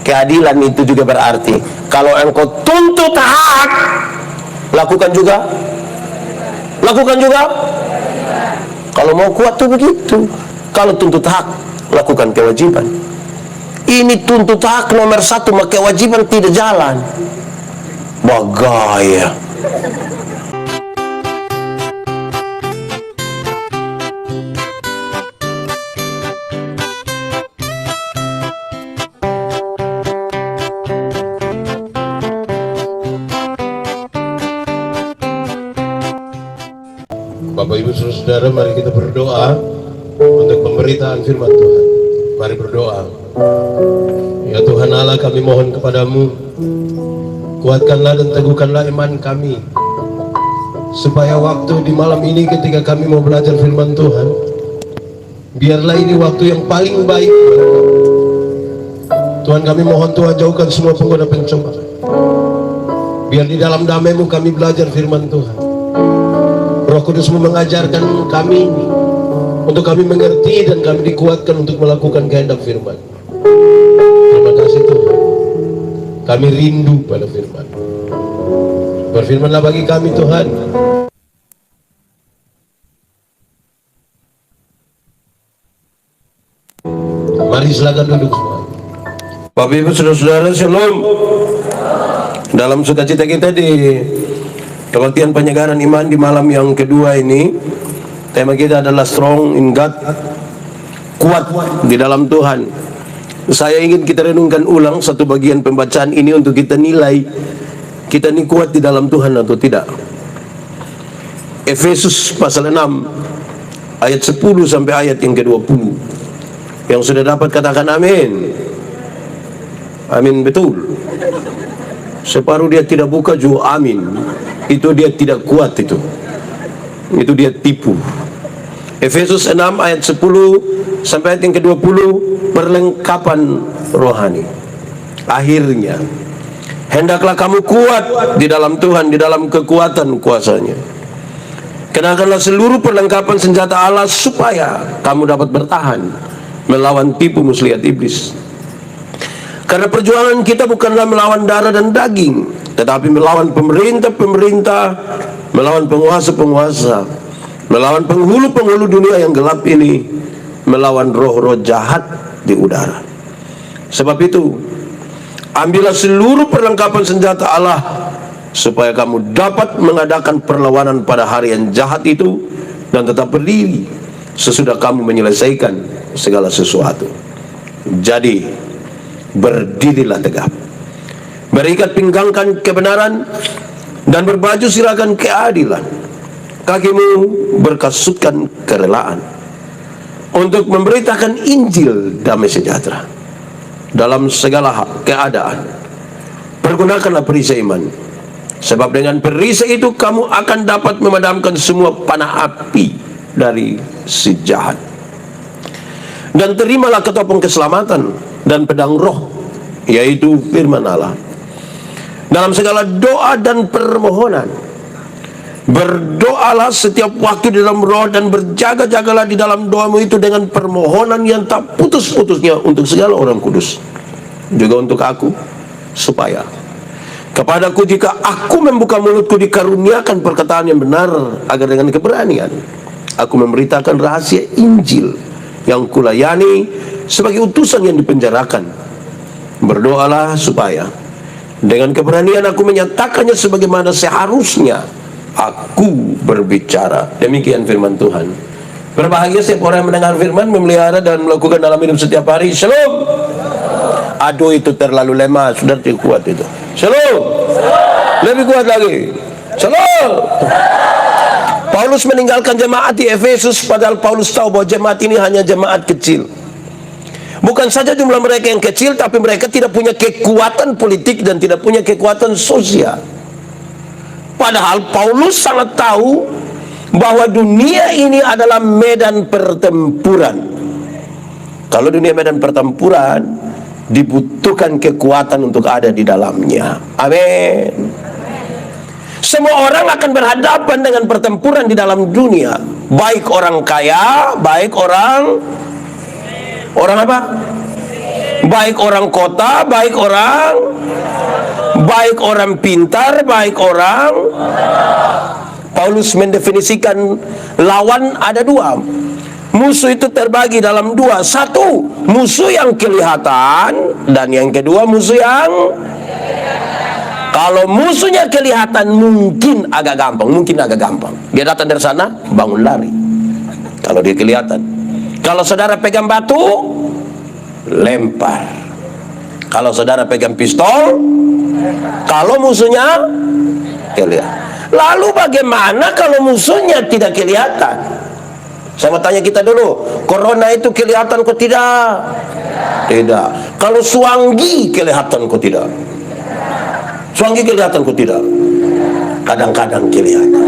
Keadilan itu juga berarti kalau engkau tuntut hak, lakukan juga. Kalau mau kuat tuh begitu. Kalau tuntut hak, lakukan kewajiban. Ini tuntut hak nomor 1, maka kewajiban tidak jalan. Bagaya. Bapak Ibu Saudara, mari kita berdoa untuk pemberitaan firman Tuhan. Mari berdoa. Ya Tuhan Allah, kami mohon kepadamu, kuatkanlah dan teguhkanlah iman kami, supaya waktu di malam ini ketika kami mau belajar firman Tuhan, biarlah ini waktu yang paling baik. Tuhan, kami mohon Tuhan, jauhkan semua penggoda pencobaan. Biar di dalam damai-Mu kami belajar firman Tuhan. Roh Kudus-Mu mengajarkan kami untuk kami mengerti dan kami dikuatkan untuk melakukan kehendak firman. Terima kasih Tuhan. Kami rindu pada firman. Berfirmanlah bagi kami Tuhan. Mari silakan duduk semua. Bapak Ibu Saudara-saudara, shalom. Dalam sukacita kita di kebaktian penyegaran iman di malam yang kedua ini, tema kita adalah strong in God, kuat di dalam Tuhan. Saya ingin kita renungkan ulang satu bagian pembacaan ini untuk kita nilai kita ini kuat di dalam Tuhan atau tidak. Efesus pasal 6 ayat 10 sampai ayat yang ke-20. Yang sudah dapat katakan amin. Amin, betul. Separuh dia tidak buka juga amin. Itu dia tidak kuat, itu dia tipu. Efesus 6 ayat 10 sampai ayat yang ke-20, perlengkapan rohani. Akhirnya hendaklah kamu kuat di dalam Tuhan, di dalam kekuatan kuasanya. Kenakanlah seluruh perlengkapan senjata Allah supaya kamu dapat bertahan melawan tipu muslihat iblis. Karena perjuangan kita bukanlah melawan darah dan daging, tetapi melawan pemerintah-pemerintah, melawan penguasa-penguasa, melawan penghulu-penghulu dunia yang gelap ini, melawan roh-roh jahat di udara. Sebab itu, ambillah seluruh perlengkapan senjata Allah supaya kamu dapat mengadakan perlawanan pada hari yang jahat itu dan tetap berdiri sesudah kamu menyelesaikan segala sesuatu. Jadi, berdirilah tegap, berikat pinggangkan kebenaran, dan berbaju sirahkan keadilan. Kakimu berkasutkan kerelaan untuk memberitakan Injil damai sejahtera dalam segala keadaan. Pergunakanlah perisai iman, sebab dengan perisai itu kamu akan dapat memadamkan semua panah api dari si jahat. Dan terimalah ketopong keselamatan dan pedang roh, yaitu firman Allah. Dalam segala doa dan permohonan, berdoalah setiap waktu di dalam roh, dan berjaga-jagalah di dalam doamu itu dengan permohonan yang tak putus-putusnya untuk segala orang kudus, juga untuk aku, supaya kepadaku jika aku membuka mulutku dikaruniakan perkataan yang benar, agar dengan keberanian aku memberitakan rahasia Injil yang kulayani sebagai utusan yang dipenjarakan. Berdoalah supaya dengan keberanian aku menyatakannya sebagaimana seharusnya aku berbicara. Demikian firman Tuhan. Berbahagia setiap orang yang mendengar firman, memelihara dan melakukan dalam hidup setiap hari. Shalom. Aduh, itu terlalu lemah, sudah tidak kuat itu. Shalom. Lebih kuat lagi. Shalom. Paulus meninggalkan jemaat di Efesus, padahal Paulus tahu bahwa jemaat ini hanya jemaat kecil. Bukan saja jumlah mereka yang kecil, tapi mereka tidak punya kekuatan politik dan tidak punya kekuatan sosial. Padahal Paulus sangat tahu bahwa dunia ini adalah medan pertempuran. Kalau dunia medan pertempuran, dibutuhkan kekuatan untuk ada di dalamnya. Amin. Semua orang akan berhadapan dengan pertempuran di dalam dunia, baik orang kaya, baik orang apa? baik orang kota, baik orang pintar, baik orang. Paulus mendefinisikan lawan ada dua. Musuh itu terbagi dalam dua. Satu, musuh yang kelihatan, dan yang kedua musuh yang. Kalau musuhnya kelihatan mungkin agak gampang. Dia datang dari sana, bangun lari. Kalau dia kelihatan. Kalau saudara pegang batu, lempar. Kalau saudara pegang pistol, kalau musuhnya kelihatan. Lalu bagaimana kalau musuhnya tidak kelihatan? Saya mau tanya kita dulu, corona itu kelihatan kok tidak? Tidak. Kalau suanggi kelihatan kok tidak? Suanggi kelihatan kok tidak? Kadang-kadang kelihatan.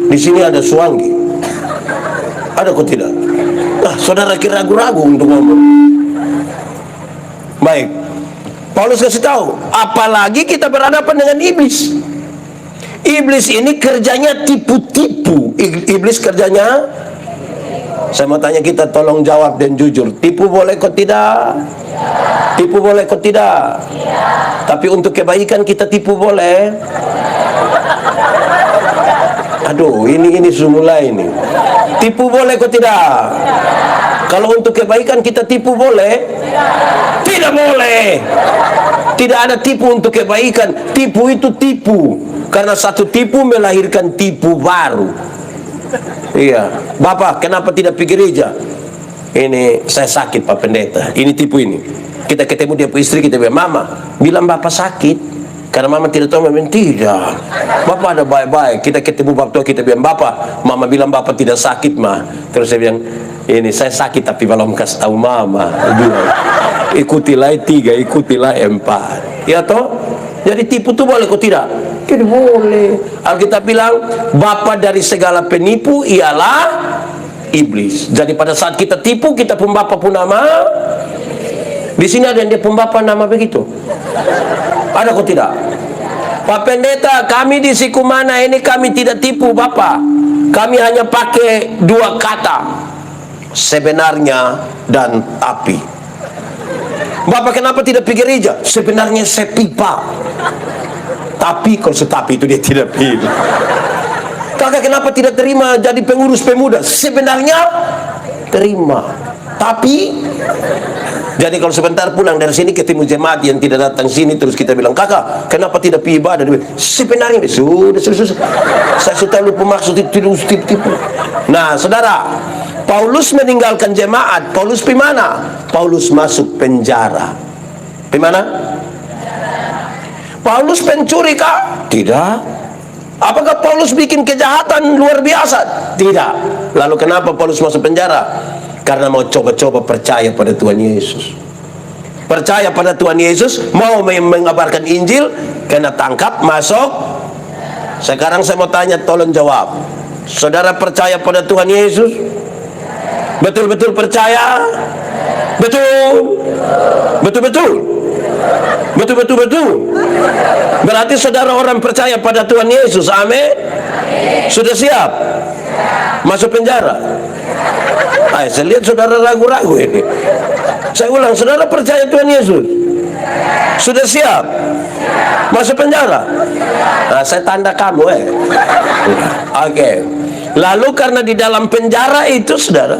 Di sini ada suanggi. Ada kok tidak? Nah, saudara kira ragu-ragu untuk ngomong. Baik. Paulus kasih tahu, apalagi kita berhadapan dengan iblis. Iblis ini kerjanya tipu-tipu. Iblis kerjanya, saya mau tanya kita, tolong jawab dan jujur. Tipu boleh kok tidak? Tipu boleh kok tidak? Tapi untuk kebaikan kita tipu boleh? Aduh, ini semula ini. Tipu boleh kok tidak? Kalau untuk kebaikan kita tipu boleh? Tidak boleh. Tidak ada tipu untuk kebaikan. Tipu itu tipu. Karena satu tipu melahirkan tipu baru. Iya. Bapak, kenapa tidak pergi gereja? Ini saya sakit Pak Pendeta. Ini tipu ini. Kita ketemu dia istri, kita bilang, Mama, bilang Bapak sakit. Karena Mama tidak tahu, memang tidak. Bapak ada baik-baik. Kita ketemu Bapak tua, kita bilang, Bapak, Mama bilang Bapak tidak sakit, Ma. Terus saya bilang, ini saya sakit tapi belum kasih tahu Mama. Ikutilah 3, ikutilah 4. Ya toh? Jadi tipu itu boleh kok tidak? Tidak boleh. Alkitab bilang, bapa dari segala penipu ialah iblis. Jadi pada saat kita tipu, kita pun bapa pun nama. Di sini ada yang dia pun bapa nama begitu. Ada kok tidak? Pak Pendeta, kami di Sikumana ini kami tidak tipu Bapak. Kami hanya pakai 2 kata, sebenarnya dan tapi. Bapak kenapa tidak pergi gereja? Sebenarnya saya pipa. Tapi kalau setapi itu dia tidak pilih. Kakak kenapa tidak terima jadi pengurus pemuda? Sebenarnya terima. Tapi jadi kalau sebentar pulang dari sini ketemu jemaat yang tidak datang sini, terus kita bilang, kakak kenapa tidak pergi ibadah? Sebenarnya sudah. Saya sudah lupa maksud itu tipu. Nah saudara, Paulus meninggalkan jemaat. Paulus di mana? Paulus masuk penjara. Di mana? Paulus pencuri kah? Tidak. Apakah Paulus bikin kejahatan luar biasa? Tidak. Lalu kenapa Paulus masuk penjara? Karena mau coba-coba percaya pada Tuhan Yesus. Percaya pada Tuhan Yesus, mau mengabarkan Injil, kena tangkap, masuk. Sekarang saya mau tanya, tolong jawab. Saudara percaya pada Tuhan Yesus? Betul-betul percaya? Betul? Betul-betul? Betul-betul? Berarti saudara orang percaya pada Tuhan Yesus, amin? Sudah siap? Masuk penjara? Saya lihat saudara ragu-ragu ini. Saya ulang, saudara percaya Tuhan Yesus? Sudah siap? Masuk penjara? Nah, saya tanda kamu Oke. Lalu karena di dalam penjara itu saudara,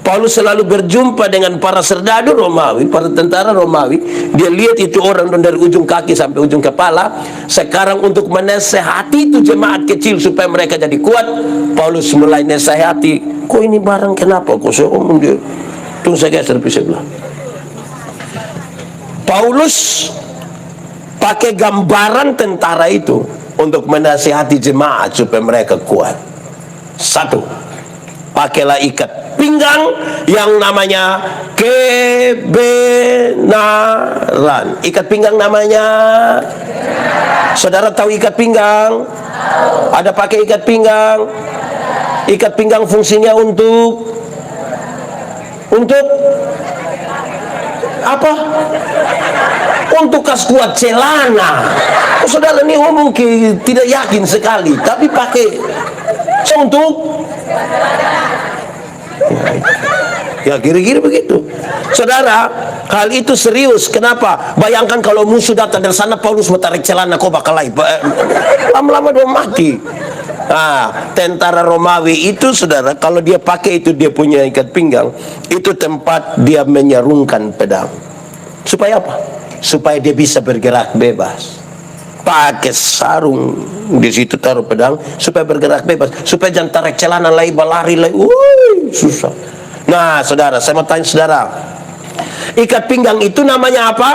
Paulus selalu berjumpa dengan para serdadu Romawi, para tentara Romawi. Dia lihat itu orang dari ujung kaki sampai ujung kepala. Sekarang untuk menasehati itu jemaat kecil supaya mereka jadi kuat, Paulus mulai nasehati. Kok ini barang kenapa? Kok saya omong dia? Tunggu saya geser sebelah. Paulus pakai gambaran tentara itu untuk menasehati jemaat supaya mereka kuat. 1, pakailah ikat pinggang yang namanya kebenaran. Ikat pinggang namanya, saudara tahu ikat pinggang? Ada pakai ikat pinggang. Ikat pinggang fungsinya untuk apa? Untuk kas kuat celana. Saudara ini ngomong tidak yakin sekali, tapi pakai untuk Ya kira-kira begitu. Saudara, hal itu serius. Kenapa? Bayangkan kalau musuh datang dari sana, Paulus mau tarik celana, kau bakal lama-lama dia mati. Nah, tentara Romawi itu, saudara, kalau dia pakai itu, dia punya ikat pinggang, itu tempat dia menyerungkan pedang. Supaya apa? Supaya dia bisa bergerak bebas. Pakai sarung, di situ taruh pedang supaya bergerak bebas, supaya jangan tarik celana lagi, lari lagi. Susah. Nah, saudara, saya mau tanya saudara, ikat pinggang itu namanya apa?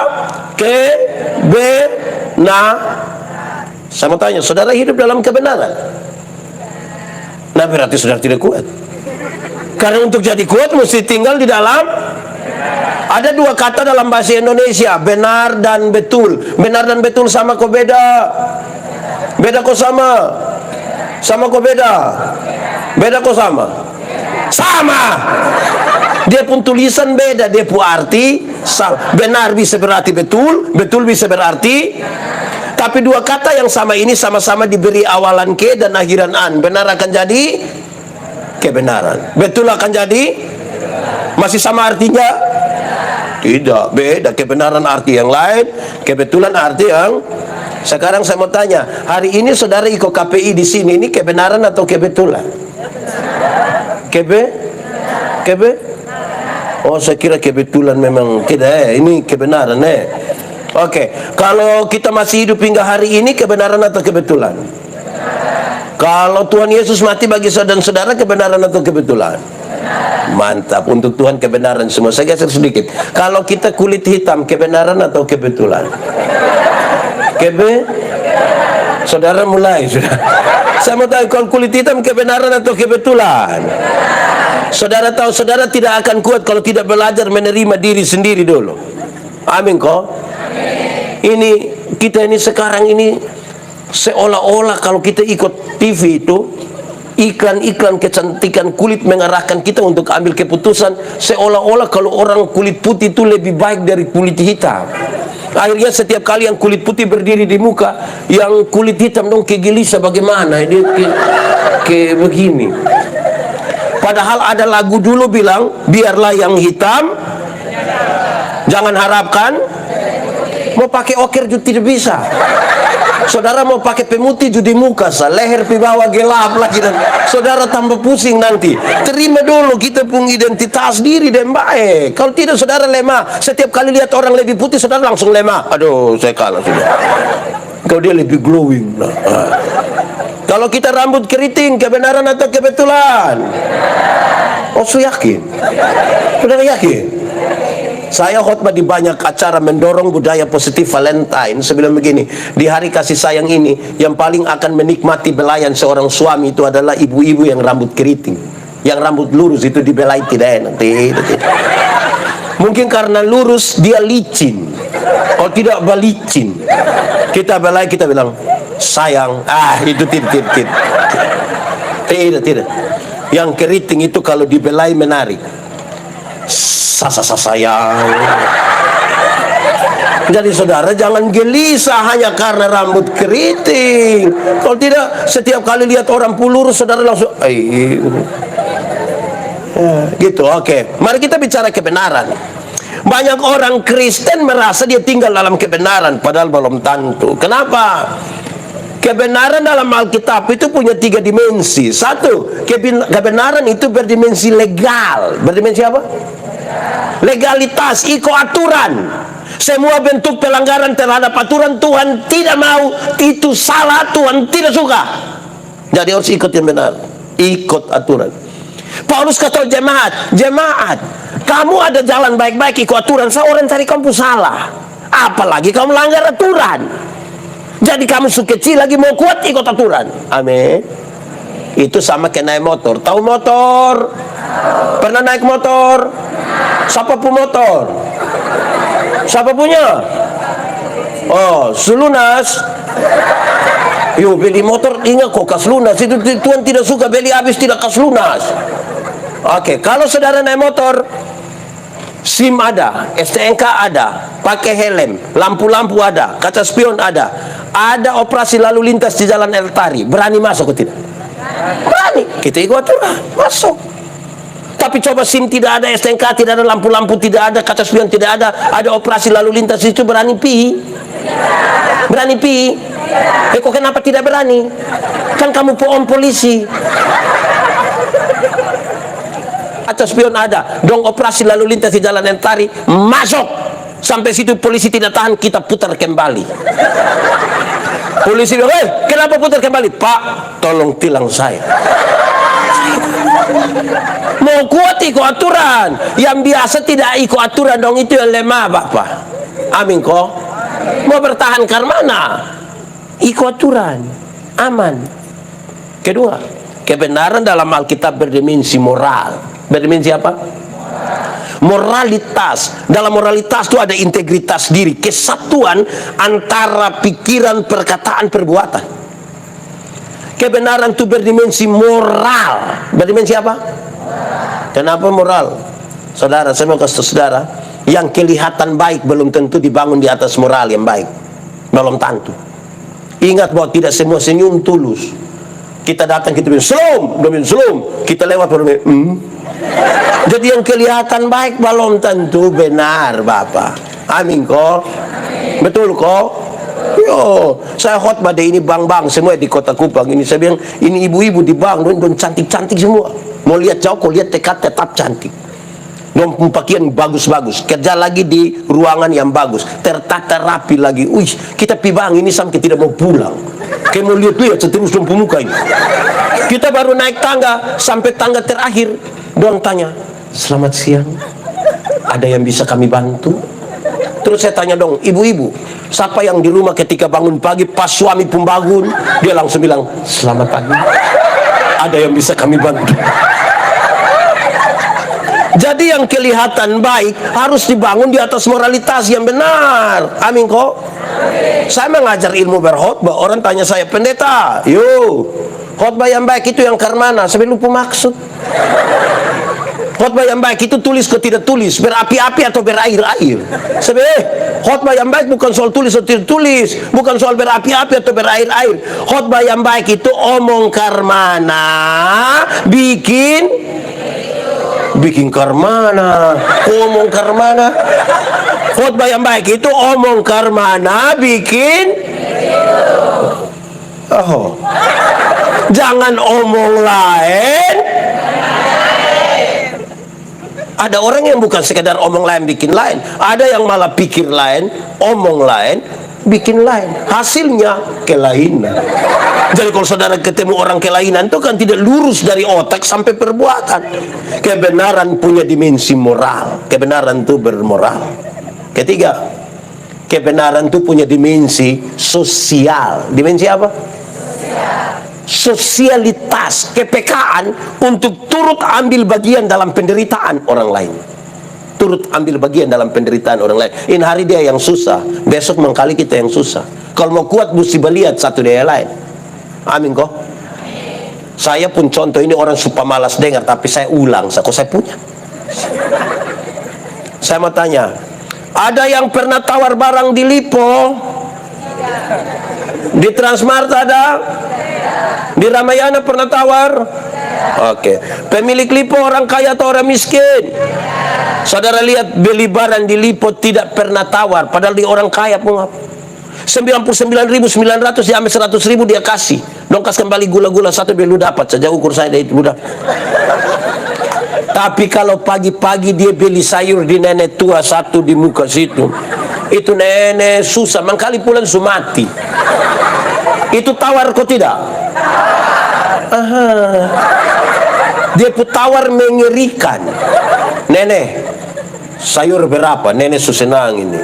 Saya mau tanya, saudara hidup dalam kebenaran? Nah, berarti saudara tidak kuat. Karena untuk jadi kuat mesti tinggal di dalam. Ada dua kata dalam bahasa Indonesia, benar dan betul. Benar dan betul sama kok beda? Beda kok sama? Sama kok beda? Beda kok sama? Sama. Dia pun tulisan beda, dia pun arti sama. Benar bisa berarti betul, betul bisa berarti. Tapi dua kata yang sama ini sama-sama diberi awalan ke dan akhiran an. Benar akan jadi kebenaran, betul akan jadi. Masih sama artinya? Tidak, beda. Kebenaran arti yang lain, kebetulan arti yang. Sekarang saya mau tanya, hari ini saudara ikut KPI di sini, ini kebenaran atau kebetulan? Oh, saya kira kebetulan memang tidak. Ini kebenaran. Oke, kalau kita masih hidup hingga hari ini, kebenaran atau kebetulan? Kalau Tuhan Yesus mati bagi saudara-saudara, kebenaran atau kebetulan? Mantap, untuk Tuhan kebenaran semua. Saya geser sedikit. Kalau kita kulit hitam, kebenaran atau kebetulan? Saudara mulai sudah. Saya mau tahu, kalau kulit hitam kebenaran atau kebetulan? Saudara tahu, saudara tidak akan kuat kalau tidak belajar menerima diri sendiri dulu. Amin kok. Ini kita ini sekarang ini seolah-olah kalau kita ikut TV itu, iklan-iklan kecantikan kulit mengarahkan kita untuk ambil keputusan seolah-olah kalau orang kulit putih itu lebih baik dari kulit hitam. Akhirnya setiap kali yang kulit putih berdiri di muka, yang kulit hitam dong kegelisah bagaimana dia begini. Padahal ada lagu dulu bilang, biarlah yang hitam jangan harapkan. Mau pakai okir juga tidak bisa. Saudara mau pakai pemutih juga di muka, leher di bawah gelap lagi, dan saudara tambah pusing nanti. Terima dulu kita punya identitas diri dan baik. Kalau tidak saudara lemah. Setiap kali lihat orang lebih putih saudara langsung lemah. Aduh, saya kalah sudah. Kalau dia lebih glowing. Kalau kita rambut keriting, kebenaran atau kebetulan? Oh, saya yakin. Saudara yakin? Saya khotbah di banyak acara mendorong budaya positif Valentine. Saya bilang begini, di hari kasih sayang ini, yang paling akan menikmati belayan seorang suami itu adalah ibu-ibu yang rambut keriting. Yang rambut lurus itu dibelai tidak enak. Mungkin karena lurus dia licin. Kalau tidak balicin, kita belai, kita bilang sayang. Itu tidak. Yang keriting itu kalau dibelai menarik. Sayang. Jadi saudara jangan gelisah hanya karena rambut keriting. Kalau tidak, setiap kali lihat orang lurus saudara langsung gitu. Oke, mari kita bicara kebenaran. Banyak orang Kristen merasa dia tinggal dalam kebenaran, padahal belum tentu. Kenapa? Kebenaran dalam Alkitab itu punya 3 dimensi. Satu, kebenaran itu berdimensi legal. Berdimensi apa? Legalitas, ikut aturan. Semua bentuk pelanggaran terhadap aturan Tuhan tidak mau, itu salah, Tuhan tidak suka. Jadi harus ikut yang benar, ikut aturan. Paulus kata jemaat, kamu ada jalan baik-baik ikut aturan, seorang cari kamu salah, apalagi kamu melanggar aturan. Jadi kamu sekecil lagi mau kuat ikut aturan. Amin. Itu sama kayak naik motor. Tahu motor? Pernah naik motor? Siapa pun motor? Siapa punya? Oh, selunas. Yo, beli motor ingat kok kas lunas. Itu Tuhan tidak suka beli habis tidak kas lunas. Oke, kalau saudara naik motor, SIM ada, STNK ada, pakai helm, lampu-lampu ada, kaca spion ada operasi lalu lintas di jalan Eltari, berani masuk atau tidak? Berani. Kita ikut aturan, masuk. Tapi coba SIM tidak ada, STNK tidak ada, lampu-lampu tidak ada, kaca spion tidak ada operasi lalu lintas, itu berani pi? Berani pi? Kok kenapa tidak berani? Kan kamu pohon polisi. Kaca spion ada, dong operasi lalu lintas di Jalan Entari, masuk. Sampai situ polisi tidak tahan, kita putar kembali. Polisi bilang, kenapa putar kembali? Pak, tolong tilang saya. Mau kuat ikut aturan, yang biasa tidak ikut aturan dong, itu yang lemah Bapak. Amin kok. Mau bertahan karena mana? Ikut aturan, aman. Kedua, kebenaran dalam Alkitab berdimensi moral. Berdimensi apa? Moralitas. Dalam moralitas itu ada integritas diri, kesatuan antara pikiran, perkataan, perbuatan. Kebenaran itu berdimensi moral. Berdimensi apa? Kenapa moral? Saudara, saya mau kasih saudara, yang kelihatan baik belum tentu dibangun di atas moral yang baik. Belum tentu. Ingat bahwa tidak semua senyum tulus. Kita datang, kita bilang selum, kita lewat Jadi yang kelihatan baik belum tentu benar Bapak. Amin kok. Betul kok. Yo, saya khotbah deh, ini bang semua di Kota Kupang ini. Saya bilang ini ibu-ibu di bang, don cantik-cantik semua. Mau lihat jauh, kau lihat dekat tetap cantik. Don pakaian bagus-bagus, kerja lagi di ruangan yang bagus, tertata rapi lagi. Kita pi bang ini sampai tidak mau pulang. Kayak mau lihat seterus dong pemuka ini. Kita baru naik tangga, sampai tangga terakhir. Don tanya, selamat siang, ada yang bisa kami bantu? Terus saya tanya dong, ibu-ibu, siapa yang di rumah ketika bangun pagi pas suami pun bangun, dia langsung bilang, selamat pagi, ada yang bisa kami bantu? Jadi yang kelihatan baik harus dibangun di atas moralitas yang benar. Amin kok. Saya mengajar ilmu berkhotbah, orang tanya saya, pendeta, khotbah yang baik itu yang karmana? Saya lupa maksud. Khotbah yang baik itu tulis atau tidak tulis, berapi-api atau berair-air. Khotbah yang baik bukan soal tulis atau tidak tulis, bukan soal berapi-api atau berair-air. Khotbah yang baik itu omong karmana, bikin karmana, omong karmana. Khotbah yang baik itu omong karmana, bikin jangan omong lain. Ada orang yang bukan sekedar omong lain bikin lain, ada yang malah pikir lain, omong lain, bikin lain. Hasilnya kelainan. Jadi kalau saudara ketemu orang kelainan itu kan tidak lurus dari otak sampai perbuatan. Kebenaran punya dimensi moral. Kebenaran itu bermoral. Ketiga, kebenaran itu punya dimensi sosial. Dimensi apa? Sosialitas, kepekaan untuk turut ambil bagian dalam penderitaan orang lain. Turut ambil bagian dalam penderitaan orang lain. Ini hari dia yang susah, besok mengkali kita yang susah. Kalau mau kuat mesti lihat satu dia lain. Amin kok. Saya pun contoh ini, orang suka malas dengar, tapi saya ulang, kok saya punya. Saya mau tanya, ada yang pernah tawar barang di Lipo? Di Transmart ada? Di Ramayana pernah tawar? Oke. Pemilik Lipo orang kaya atau orang miskin? Saudara lihat beli barang di Lipo tidak pernah tawar, padahal di orang kaya pun 99.900 dia ambil 100.000 dia kasih. Dongkas kembali gula-gula satu biar lu dapat saja, ukur saya dari lu dapat. Tapi kalau pagi-pagi dia beli sayur di nenek tua satu di muka situ, itu nenek susah, mangkali pulang sumati. Itu tawar kok tidak? Dia pun tawar mengerikan. Nenek, sayur berapa? Nenek susenang ini.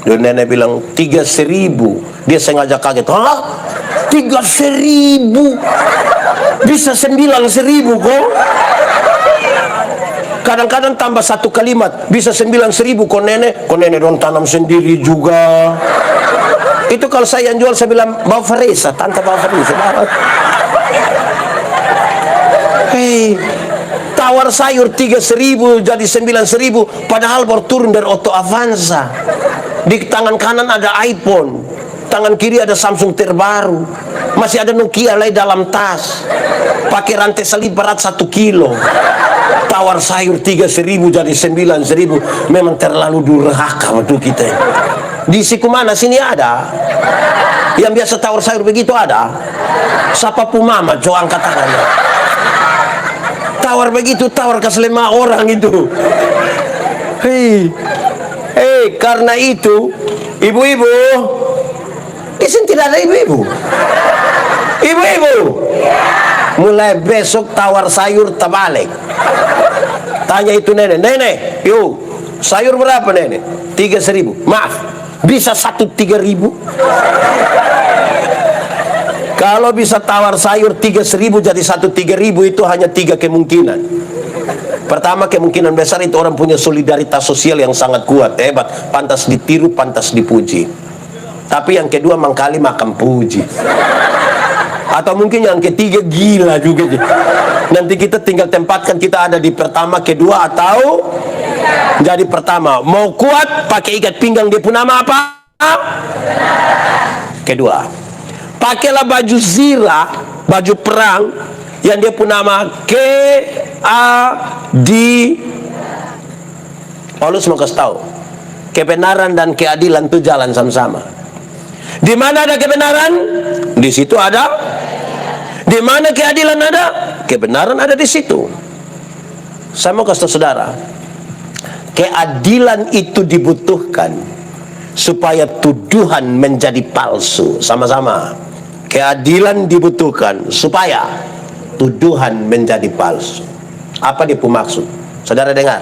Dan nenek bilang 3.000. Dia sengaja kaget. 3.000? Bisa 9.000 kok? Kadang-kadang tambah satu kalimat, bisa 9.000 kok nenek dong tanam sendiri juga. Itu kalau saya yang jual, saya bilang bawa Farisa, tante bawa Farisa. Hei, tawar sayur 3.000 jadi 9.000, padahal baru turun dari Auto Avanza. Di tangan kanan ada iPhone, tangan kiri ada Samsung terbaru, masih ada Nokia lain dalam tas, pakai rantai salib berat 1 kilo. Tawar sayur 3.000 jadi 9.000, memang terlalu durhaka untuk kita. Di siku mana sini ada yang biasa tawar sayur begitu? Ada? Siapa pumama jo angkat tangannya. Tawar begitu, tawar ke 5 orang itu. Hei, karena itu ibu-ibu, di sini tidak ada ibu-ibu. Ibu-ibu, mulai besok tawar sayur terbalik. Tanya itu nenek, yuk sayur berapa nenek? 3.000. Maaf, bisa 3.000? Kalau bisa tawar sayur 3.000 jadi 3.000, itu hanya 3 kemungkinan. Pertama, kemungkinan besar itu orang punya solidaritas sosial yang sangat kuat, hebat, pantas ditiru, pantas dipuji. Tapi yang kedua, mangkali makan puji. Atau mungkin yang ketiga, gila juga. Nanti kita tinggal tempatkan kita ada di pertama, kedua, atau jadi pertama. Mau kuat, pakai ikat pinggang, dia pun nama apa? Kedua. Pakailah baju zirah, baju perang, yang dia pun nama Paulus mau kasih tahu, kebenaran dan keadilan itu jalan sama-sama. Di mana ada kebenaran, di situ ada. Di mana keadilan ada, kebenaran ada di situ. Saya mau kasih tahu saudara, keadilan itu dibutuhkan supaya tuduhan menjadi palsu. Sama-sama. Keadilan dibutuhkan supaya tuduhan menjadi palsu. Apa dia maksud? Saudara dengar.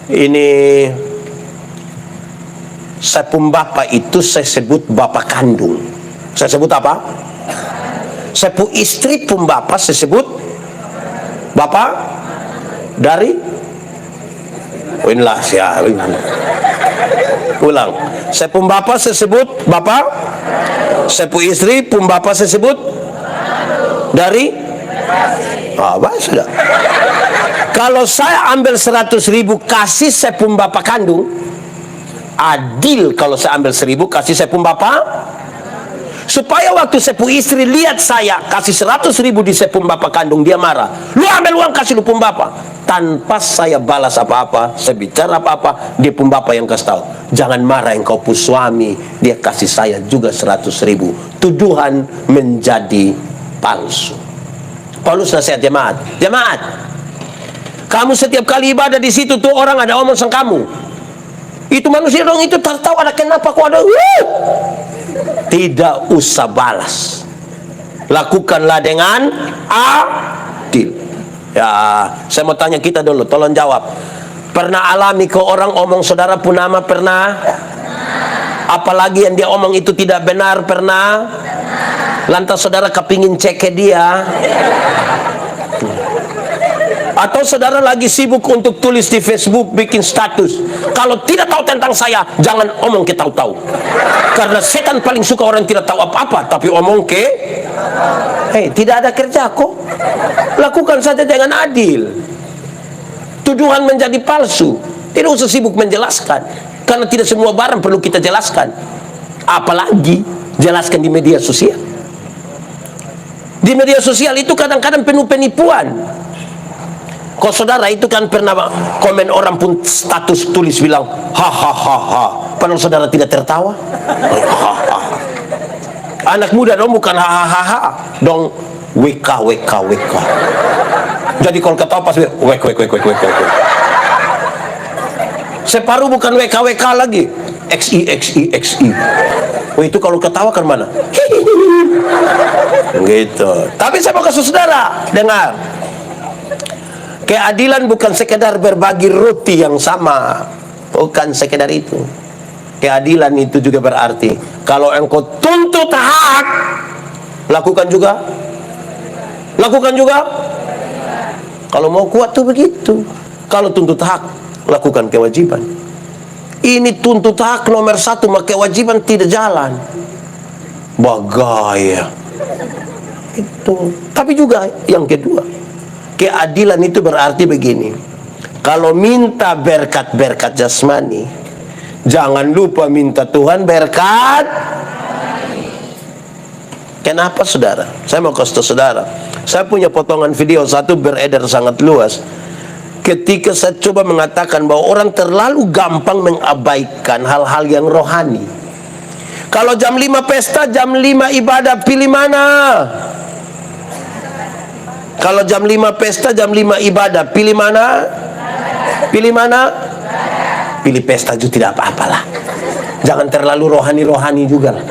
Ini saya pun bapak itu saya sebut bapak kandung. Saya sebut apa? Saya pun istri pun bapak saya sebut bapak dari inilah siapa. Ulang. Saya pun bapak saya sebut bapak. Saya pun istri pun bapak saya sebut dari sudah. Kalau saya ambil 100.000 kasih saya pun bapak kandung, adil kalau saya ambil 1.000 kasih saya pun bapak, supaya waktu saya pun istri lihat saya kasih 100.000 di saya pun bapak kandung, dia marah. Lu ambil uang kasih lu pun bapak. Tanpa saya balas apa-apa, saya bicara apa-apa, dia pun bapak yang kasih tahu. Jangan marah engkau pun suami, dia kasih saya juga 100.000. Tuduhan menjadi palsu. Paulus nasihat jemaat. Jemaat, kamu setiap kali ibadah di situ tuh orang ada omong sang kamu. Itu manusia dong, itu tertawa ada kenapa kok ada. Tidak usah balas. Lakukanlah dengan adil. Ya, saya mau tanya kita dulu, tolong jawab. Pernah alami ke orang omong saudara pun nama pernah? Apalagi yang dia omong itu tidak benar pernah? Lantas saudara kepingin cek ke dia? Atau saudara lagi sibuk untuk tulis di Facebook, bikin status, kalau tidak tahu tentang saya, jangan omong ke tahu-tahu. Karena setan paling suka orang tidak tahu apa-apa, tapi omong ke tidak ada kerja kok. Lakukan saja dengan adil. Tuduhan menjadi palsu. Tidak usah sibuk menjelaskan, karena tidak semua barang perlu kita jelaskan. Apalagi jelaskan di media sosial. Di media sosial itu kadang-kadang penuh penipuan. Kok saudara itu kan pernah komen orang pun status tulis bilang hahaha, padahal saudara tidak tertawa. Anak muda dong bukan hahaha, dong WK. Jadi kalau ketawa pas wek. Separuh bukan WK lagi, XI. Oh itu kalau ketawa kan mana? Gitu. Tapi saya mau kasih saudara dengar. Keadilan bukan sekedar berbagi roti yang sama, bukan sekedar itu. Keadilan itu juga berarti kalau engkau tuntut hak, lakukan juga. Kalau mau kuat tuh begitu. Kalau tuntut hak, lakukan kewajiban. Ini tuntut hak nomor 1, maka kewajiban tidak jalan. Bagaya. Itu. Tapi juga yang kedua, keadilan itu berarti begini. Kalau minta berkat-berkat jasmani, jangan lupa minta Tuhan berkat. Kenapa saudara? Saya mau kasih tahu saudara, Saya punya potongan video satu beredar sangat luas. Ketika saya coba mengatakan bahwa orang terlalu gampang mengabaikan hal-hal yang rohani. Kalau jam 5 pesta, jam 5 ibadah, pilih mana? Kalau jam 5 pesta, jam 5 ibadah, pilih mana? Pilih mana? Pilih pesta juga tidak apa-apalah. Jangan terlalu rohani-rohani juga lah.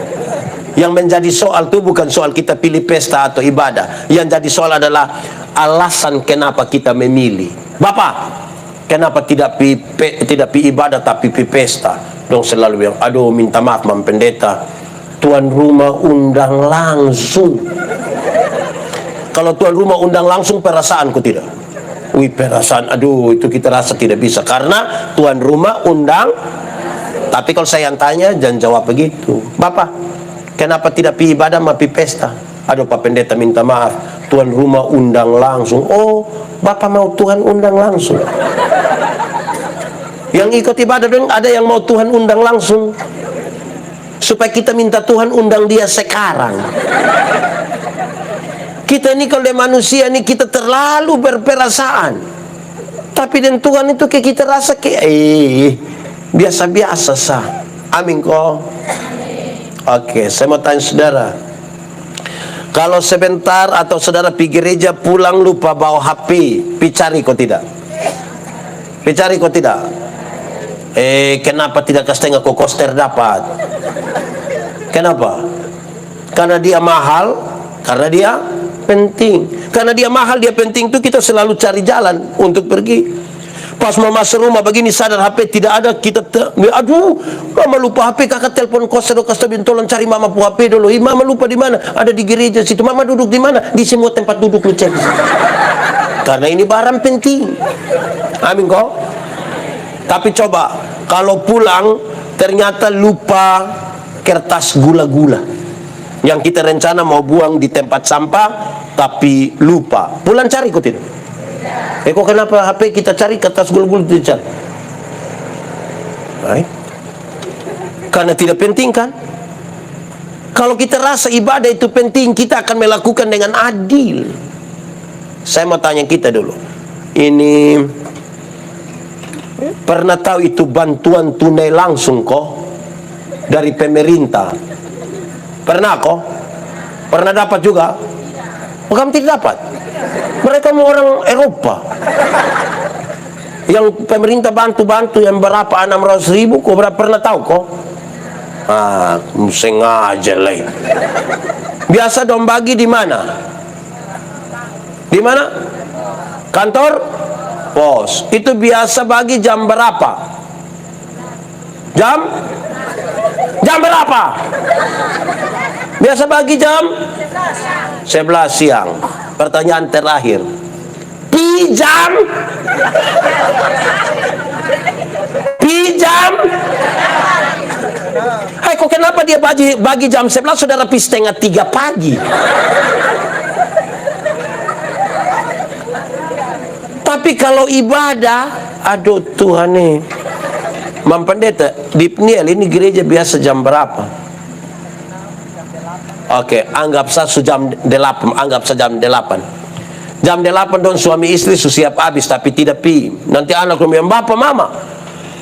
Yang menjadi soal itu bukan soal kita pilih pesta atau ibadah. Yang jadi soal adalah alasan kenapa kita memilih. Bapak, kenapa tidak pi ibadah tapi pi pesta? Dong selalu bilang, aduh minta maaf Mam Pendeta, tuan rumah undang langsung. Kalau tuan rumah undang langsung, perasaanku tidak. Wih, perasaan, aduh itu kita rasa tidak bisa karena tuan rumah undang. Tapi kalau saya yang tanya, jangan jawab begitu. Bapak, kenapa tidak pi ibadah ma pi pesta? Aduh Pak Pendeta minta maaf, tuan rumah undang langsung. Oh, Bapak mau Tuhan undang langsung. Yang ikut ibadah dong, ada yang mau Tuhan undang langsung. Supaya kita minta Tuhan undang dia sekarang. Kita ini kalau manusia ini kita terlalu berperasaan. Tapi dan Tuhan itu kayak kita rasa kayak biasa-biasa sah. Amin kok. Oke, saya mau tanya saudara. Kalau sebentar atau saudara pergi gereja pulang lupa bawa HP, cari kok tidak? Cari kok tidak? Kenapa tidak ke setengah kok koster dapat? Kenapa? Karena dia mahal, karena dia penting. Karena dia mahal, dia penting itu kita selalu cari jalan untuk pergi. Pas mau masuk rumah begini sadar HP tidak ada, kita aduh, mama lupa HP, kakak telepon koster tolong cari mama pu HP dulu. Mama lupa di mana? Ada di gereja situ. Mama duduk di mana? Di semua tempat duduk lu cek. Karena ini barang penting. Amin kok. Tapi coba kalau pulang ternyata lupa kertas gula-gula yang kita rencana mau buang di tempat sampah, tapi lupa. Pulang cari kok tidak? Kok kenapa HP kita cari kertas gula-gula tidak cari? Baik. Karena tidak penting kan? Kalau kita rasa ibadah itu penting, kita akan melakukan dengan adil. Saya mau tanya kita dulu. Ini pernah tahu itu bantuan tunai langsung kok dari pemerintah? Pernah kok? Pernah dapat juga? Bukan tidak dapat. Mereka mau orang Eropa yang pemerintah bantu yang berapa 600.000 kok berapa pernah tahu kok? Sengaja lah. Biasa dong bagi di mana? Di mana? Kantor pos. Itu biasa bagi jam berapa? Jam berapa? Biasa bagi jam 11 siang. Pertanyaan terakhir, Pijam? Hai, kok kenapa dia bagi jam 11, saudara pi setengah 3 pagi? Tapi kalau ibadah, aduh Tuhan nih. Mam Pendeta, di Pniel ini gereja biasa jam berapa? Oke, anggap saja jam 8, anggap saja jam 8. Jam 8 dong suami istri siap habis tapi tidak pi. Nanti anak bilang, "Bapak, Mama,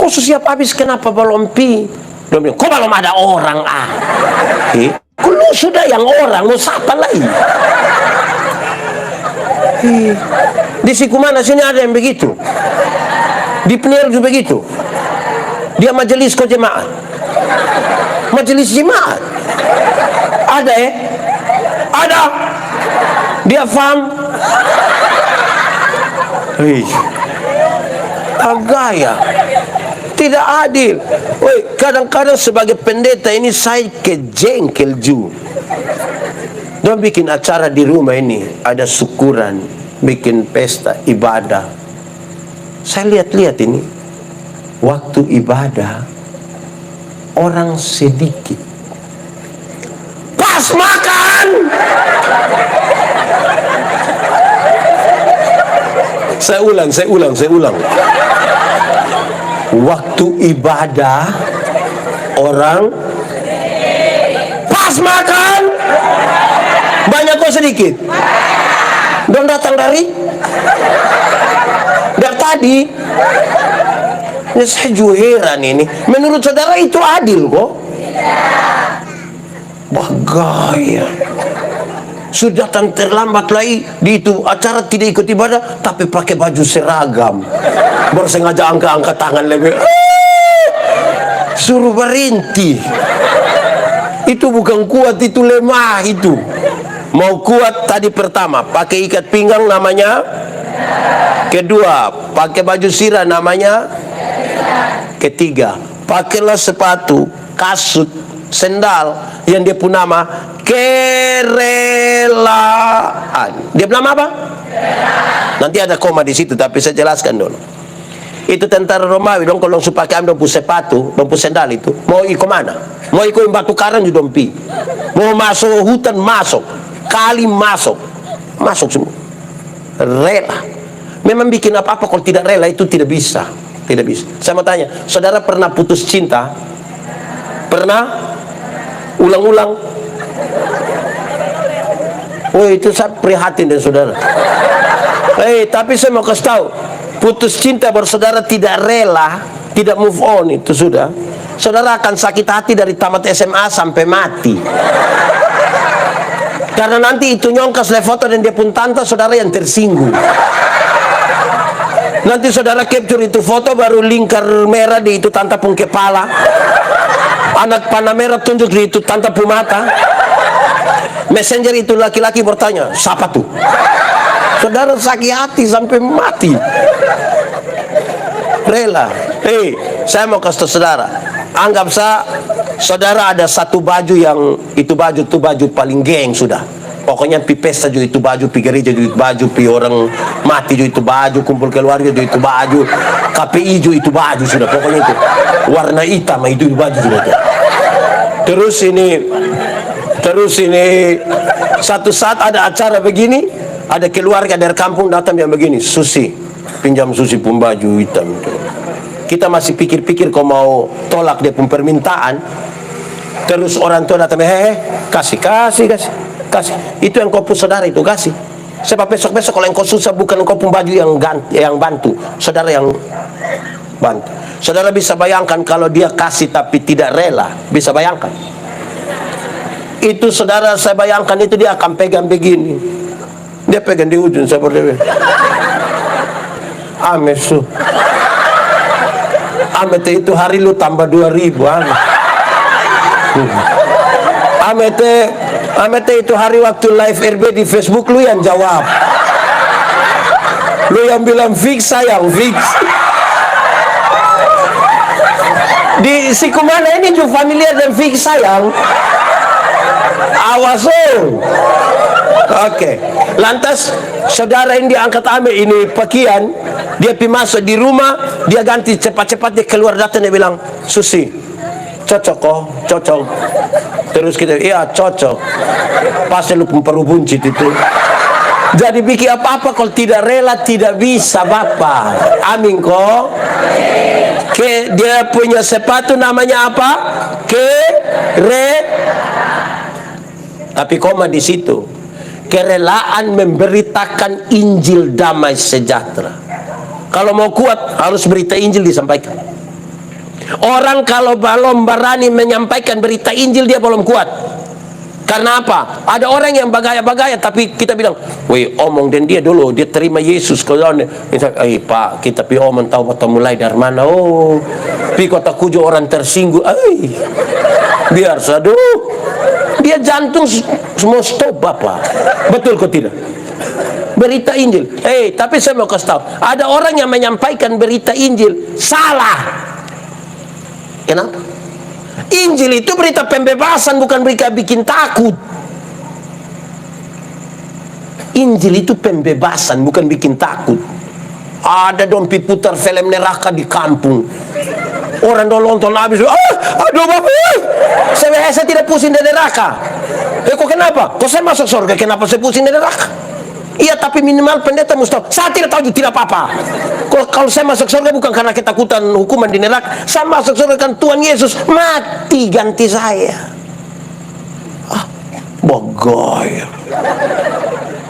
kok siap habis kenapa belum pi?" Dia bilang, "Kok belum ada orang ah?" Kok lu sudah yang orang, mau siapa lagi? Di Sikumana sini ada yang begitu. Di Pniel juga begitu. Dia majelis kok jemaat. Majelis jemaat. Ada ada. Dia faham. Gaya. Tidak adil. Kadang-kadang sebagai pendeta ini saya kejengkel juga. Dia bikin acara di rumah ini, ada syukuran, bikin pesta ibadah. Saya lihat-lihat ini, waktu ibadah orang sedikit. Pas makan, saya ulang. Waktu ibadah orang pas makan banyak kok sedikit. Dong datang dari tadi. Ya, saya juga heran ini. Menurut saudara itu adil kok? Bagaya. Sudah terlambat lagi di itu acara, tidak ikut ibadah tapi pakai baju seragam, baru sengaja angkat tangan lebih, suruh berhenti. Itu bukan kuat, itu lemah. Itu mau kuat tadi pertama pakai ikat pinggang namanya, kedua pakai baju sirah namanya, ketiga pakailah sepatu, kasut, sendal yang dia pun nama kerelaan. Dia nama apa? Nanti ada koma di situ, tapi saya jelaskan dulu. Itu tentara Romawi dong, kalau supaya ambil sepatu, dong sendal itu, mau ikut mana? Mau ikut batu karang di dompi, mau masuk hutan masuk, kali masuk semua. Rela. Memang bikin apa-apa, kalau tidak rela itu tidak bisa. Tidak bisa. Saya mau tanya, saudara pernah putus cinta? Pernah? Ulang-ulang? Oh, itu saya prihatin dengan saudara. Tapi saya mau kasih tahu, putus cinta baru saudara tidak rela, tidak move on, itu sudah, saudara akan sakit hati dari tamat SMA sampai mati. Karena nanti itu nyongkas le foto dan dia pun tante saudara yang tersinggung. Nanti saudara capture itu foto, baru lingkar merah di itu tante pun kepala, anak panah merah tunjuk di itu tante pun mata. Messenger itu laki-laki bertanya, siapa tuh? Saudara sakit hati sampai mati. Rela. Saya mau kasih tahu saudara, anggap saudara ada satu baju yang itu baju paling geng sudah. Pokoknya pi pesta juga itu baju, pi gereja juga itu baju, pi orang mati juga itu baju, kumpul keluarga juga itu baju, KPI juga itu baju sudah. Pokoknya itu warna hitam itu baju sudah itu. Terus ini satu saat ada acara begini, ada keluarga dari kampung datang yang begini, Susi, pinjam Susi pun baju hitam itu. Kita masih pikir-pikir kau mau tolak dia pun permintaan. Terus orang tua datang, kasih. Itu yang kau pun saudara itu kasih. Sebab besok-besok kalau yang kau susah bukan kau pun baju yang bantu, saudara yang bantu. Saudara bisa bayangkan kalau dia kasih tapi tidak rela, bisa bayangkan. Itu saudara, saya bayangkan itu dia akan pegang begini. Dia pegang di ujung seperti ini. Amesu. Amete itu hari lu tambah 2.000. Amete itu hari waktu live RB di Facebook lu yang jawab. Lu yang bilang fix sayang, fix. Di si kumana ini juga familiar dan fix sayang. Awas Oke. Lantas saudara ini diangkat ambil ini pakaian, dia pergi masuk di rumah, dia ganti cepat-cepat, dia keluar datang, dia bilang, Susi, cocok kok, cocok. Terus kita, iya cocok. Pasti lu perlu buncit itu. Jadi bikin apa-apa kalau tidak rela tidak bisa Bapak. Amin kok. Dia punya sepatu namanya apa? Tapi koma di situ. Kerelaan memberitakan Injil damai sejahtera. Kalau mau kuat harus berita Injil disampaikan. Orang kalau belum berani menyampaikan berita Injil dia belum kuat. Karena apa? Ada orang yang bagaya-bagaya tapi kita bilang, "Woi, omong dan dia dulu, dia terima Yesus." Kalau Pak, kita pi omong tahu atau mulai dari mana? Oh, pi kota kujo orang tersinggung. Biar saduh. Dia jantung semua stop Bapak. Betul kok tidak? Berita Injil. Tapi saya mau kasih tahu, ada orang yang menyampaikan berita Injil salah. Kenapa? Injil itu berita pembebasan, bukan berita bikin takut. Injil itu pembebasan, bukan bikin takut. Ada dong putar film neraka di kampung. Orang dong nonton habis, aduh Bapak, saya tidak pusing dari neraka. Kok kenapa? Kok saya masuk surga, kenapa saya pusing dari neraka? Iya, tapi minimal pendeta mesti tahu. Saya tidak tahu, tidak apa-apa. Kalau saya masuk surga bukan karena ketakutan hukuman di neraka. Saya masuk surga kan Tuhan Yesus mati ganti saya. Bogoy.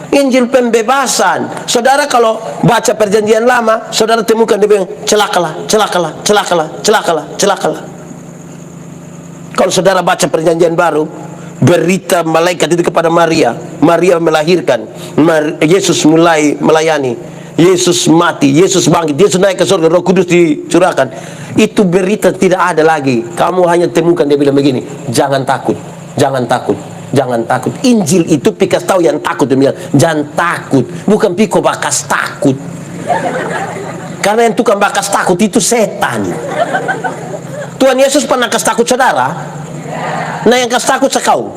Injil pembebasan. Saudara kalau baca perjanjian lama, saudara temukan dia bilang celakalah, celakalah, celakalah, celakalah, celakalah. Kalau saudara baca perjanjian baru, berita malaikat itu kepada Maria. Maria melahirkan, Yesus mulai melayani, Yesus mati, Yesus bangkit, Yesus naik ke surga, Roh Kudus dicurahkan. Itu berita tidak ada lagi. Kamu hanya temukan dia bilang begini, jangan takut, jangan takut, jangan takut. Injil itu pikas tahu yang takut, dia bilang jangan takut, bukan piko bakas takut. Karena yang tukang bakas takut itu setan. Tuhan Yesus pernah kas takut saudara? Nah yang kas takut sekau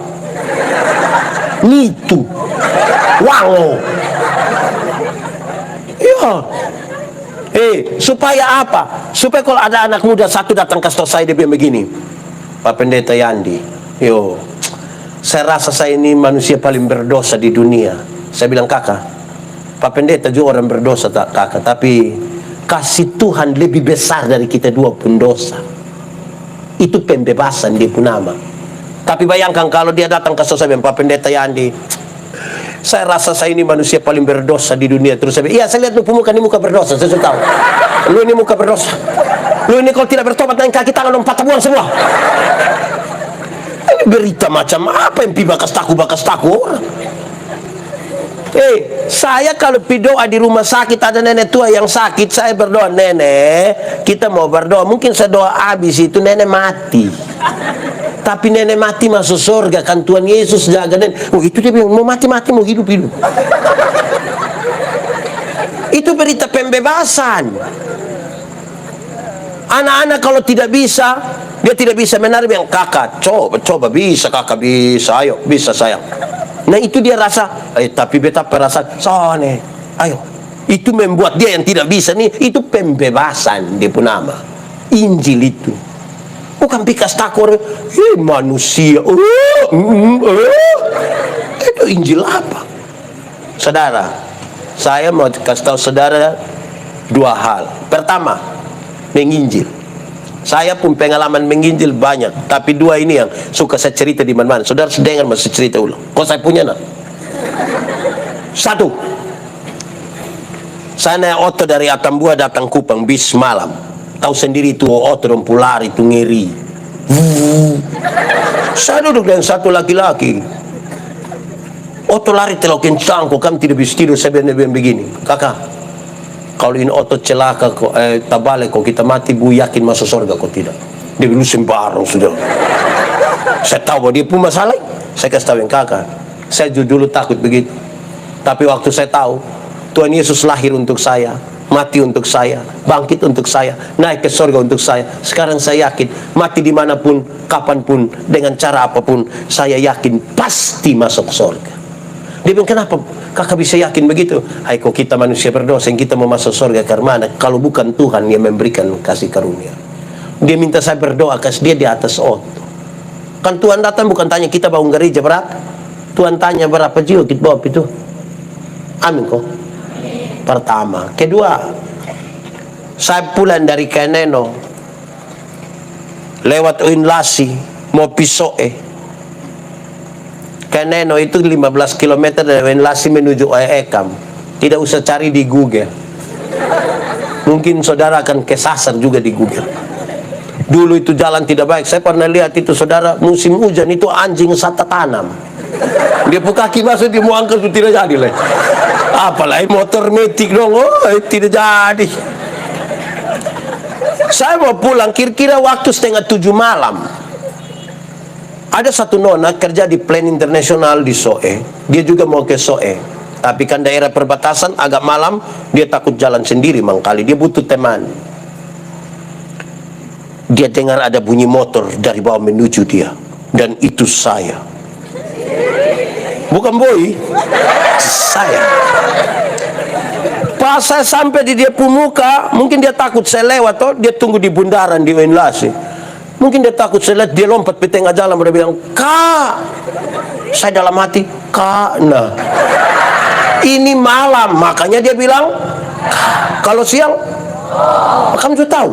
nitu wango. Ya. Supaya apa? Supaya kalau ada anak muda satu datang ke saya, dia bilang begini, Pak Pendeta Yandi, yo, saya rasa saya ini manusia paling berdosa di dunia. Saya bilang, kakak, Pak Pendeta juga orang berdosa kakak, tapi kasih Tuhan lebih besar dari kita dua pun dosa. Itu pembebasan dia pun nama. Tapi bayangkan kalau dia datang ke saya, Pak Pendeta Yandi, saya rasa saya ini manusia paling berdosa di dunia. Terus saya bilang, iya saya lihat lu muka ini muka berdosa, saya sudah tahu. Lu ini muka berdosa. Lu ini kalau tidak bertobat dengan kaki tangan om patah buang semua. Ini berita macam apa yang bakas taku orang. Saya kalau berdoa di rumah sakit ada nenek tua yang sakit, saya berdoa, nenek kita mau berdoa, mungkin saya doa habis itu nenek mati. Tapi nenek mati masuk surga kan Tuhan Yesus jaga nenek. Oh itu dia bilang mau mati mau hidup. Itu berita pembebasan. Anak-anak kalau tidak bisa, dia tidak bisa menarik yang kakak, coba bisa kakak bisa, ayo bisa sayang. Nah itu dia rasa, tapi beta perasaan, soalnya, ayo. Itu membuat dia yang tidak bisa nih, itu pembebasan dia pun nama. Injil itu. Bukan pikas takut, manusia. Itu Injil apa? Saudara, saya mau kasih tahu saudara dua hal. Pertama, menginjil. Saya pun pengalaman menginjil banyak, tapi dua ini yang suka saya cerita di mana-mana. Saudara dengar masih cerita ulang. Kok saya punya nak? Satu, saya naik oto dari Atambua datang Kupang bis malam. Tahu sendiri itu oto dan pular itu ngeri. Saya duduk dengan satu laki-laki. Oto lari terlalu kencang, kok kami tidak bisa tidur. Saya bilang begini, kakak, kalau ini otot celaka kok tabale kok kita mati bu, yakin masuk surga kok tidak? Dia bilang sembarang sudah. Saya tahu bahwa dia pun masalah. Saya kasih tahu yang kakak, saya dulu takut begitu. Tapi waktu saya tahu Tuhan Yesus lahir untuk saya, mati untuk saya, bangkit untuk saya, naik ke surga untuk saya. Sekarang saya yakin mati dimanapun, kapanpun, dengan cara apapun, saya yakin pasti masuk surga. Dia bilang, kenapa kakak bisa yakin begitu? Hai kok kita manusia berdosa yang kita mau masuk surga karena kalau bukan Tuhan yang memberikan kasih karunia. Dia minta saya berdoa kasih dia di atas oto. Kan Tuhan datang bukan tanya kita bangun gereja berapa, Tuhan tanya berapa jiwa kita bawa itu. Amin kok. Pertama. Kedua, saya pulang dari Keneno lewat Uinlasi mau Pisoe. Keneno itu 15 km dari Uinlasi menuju Ekam. Tidak usah cari di Google. Mungkin saudara akan kesasar juga di Google. Dulu itu jalan tidak baik. Saya pernah lihat itu saudara, musim hujan itu anjing sata tanam. Dia punya kaki masuk dia mau angkat itu tidak jadi lah. Apalagi motor metik dong, tidak jadi. Saya mau pulang kira-kira waktu 6:30 malam. Ada satu nona kerja di Plan Internasional di Soe. Dia juga mau ke Soe. Tapi kan daerah perbatasan agak malam, dia takut jalan sendiri mangkali. Dia butuh teman. Dia dengar ada bunyi motor dari bawah menuju dia. Dan itu saya. Bukan boy, saya. Pas saya sampai di dia pemuka, mungkin dia takut saya lewat, toh dia tunggu di bundaran di Uinlasi. Mungkin dia takut saya lihat, dia lompat di tengah jalan, dia bilang, kak. Saya dalam hati, kak, nah. Ini malam, makanya dia bilang, kalau siang, kamu sudah tahu.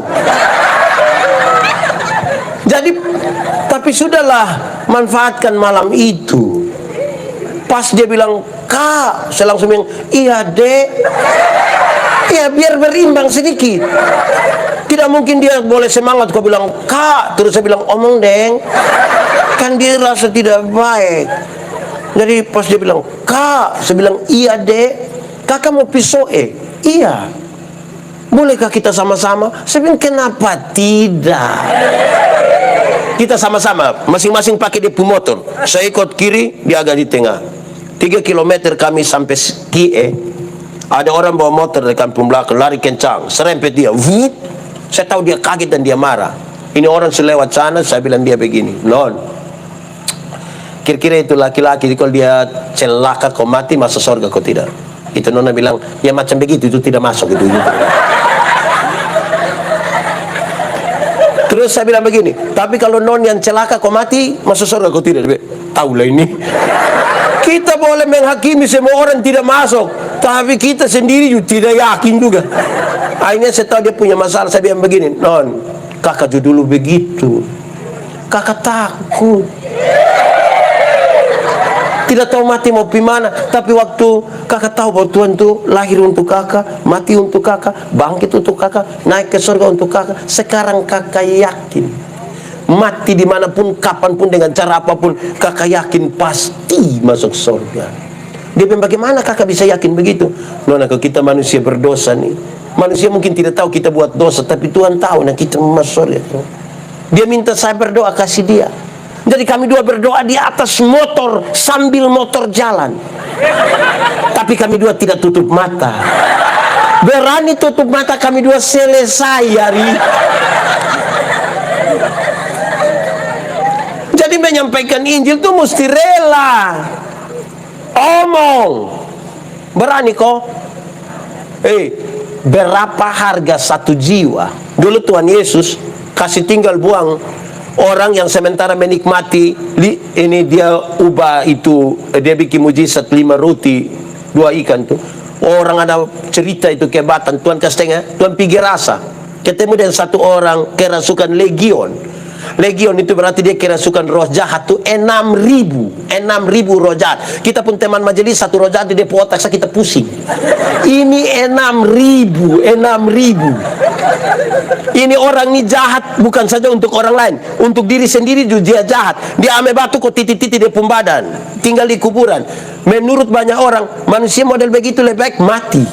Jadi, tapi sudahlah, manfaatkan malam itu. Pas dia bilang, Kak. Saya langsung bilang, iya dek. Ya biar berimbang sedikit. Tidak mungkin dia boleh semangat kau bilang Kak, terus saya bilang omong deng. Kan dia rasa tidak baik. Jadi pas dia bilang Kak, saya bilang iya dek. Kakak mau pisau iya. Bolehkah kita sama-sama? Saya bilang kenapa tidak? Kita sama-sama, masing-masing pakai dia punya motor. Saya ikut kiri, dia agak di tengah. 3 kilometer kami sampai Kie. Ada orang bawa motor dari kampung belakang, lari kencang, serempet dia. Wut. Saya tahu dia kaget dan dia marah. Ini orang selewat sana, saya bilang dia begini, non, kira-kira itu laki-laki, kalau dia celaka kau mati, masuk surga kau tidak? Itu nona bilang, ya macam begitu, itu tidak masuk itu. Terus saya bilang begini, tapi kalau non yang celaka kau mati, masuk surga kau tidak? Tahu lah ini. Kita boleh menghakimi semua orang tidak masuk, tapi kita sendiri juga tidak yakin juga. Akhirnya saya tahu dia punya masalah. Saya bilang begini, non, kakak dulu begitu, kakak takut, tidak tahu mati mau gimana. Tapi waktu kakak tahu bahwa Tuhan itu lahir untuk kakak, mati untuk kakak, bangkit untuk kakak, naik ke surga untuk kakak. Sekarang kakak yakin mati dimanapun, kapanpun, dengan cara apapun, kakak yakin pasti masuk surga. Dia bilang, bagaimana kakak bisa yakin begitu? Nona, kalau kita manusia berdosa nih, manusia mungkin tidak tahu kita buat dosa, tapi Tuhan tahu, nah kita masuk surga. Dia minta saya berdoa, kasih dia. Jadi kami dua berdoa di atas motor, sambil motor jalan. Tapi kami dua tidak tutup mata. Berani tutup mata, kami dua selesai hari. Jadi menyampaikan Injil itu mesti rela. Omong. Berani kok. Berapa harga satu jiwa? Dulu Tuhan Yesus kasih tinggal buang orang yang sementara menikmati, ini dia ubah itu, dia bikin mujizat 5 roti 2 ikan tuh. Orang ada cerita itu kehebatan Tuhan kasih tengah, Tuhan pergi rasa ketemu dengan satu orang kerasukan legion. Legion itu berarti dia kerasukan roh jahat tuh 6.000 roh jahat. Kita pun teman majelis, satu roh jahat di depo otak kita pusing. Ini 6.000. Ini orang ini jahat bukan saja untuk orang lain, untuk diri sendiri juga dia jahat. Dia ame batu kok titik-titik di badan, tinggal di kuburan. Menurut banyak orang, manusia model begitu lebih baik mati.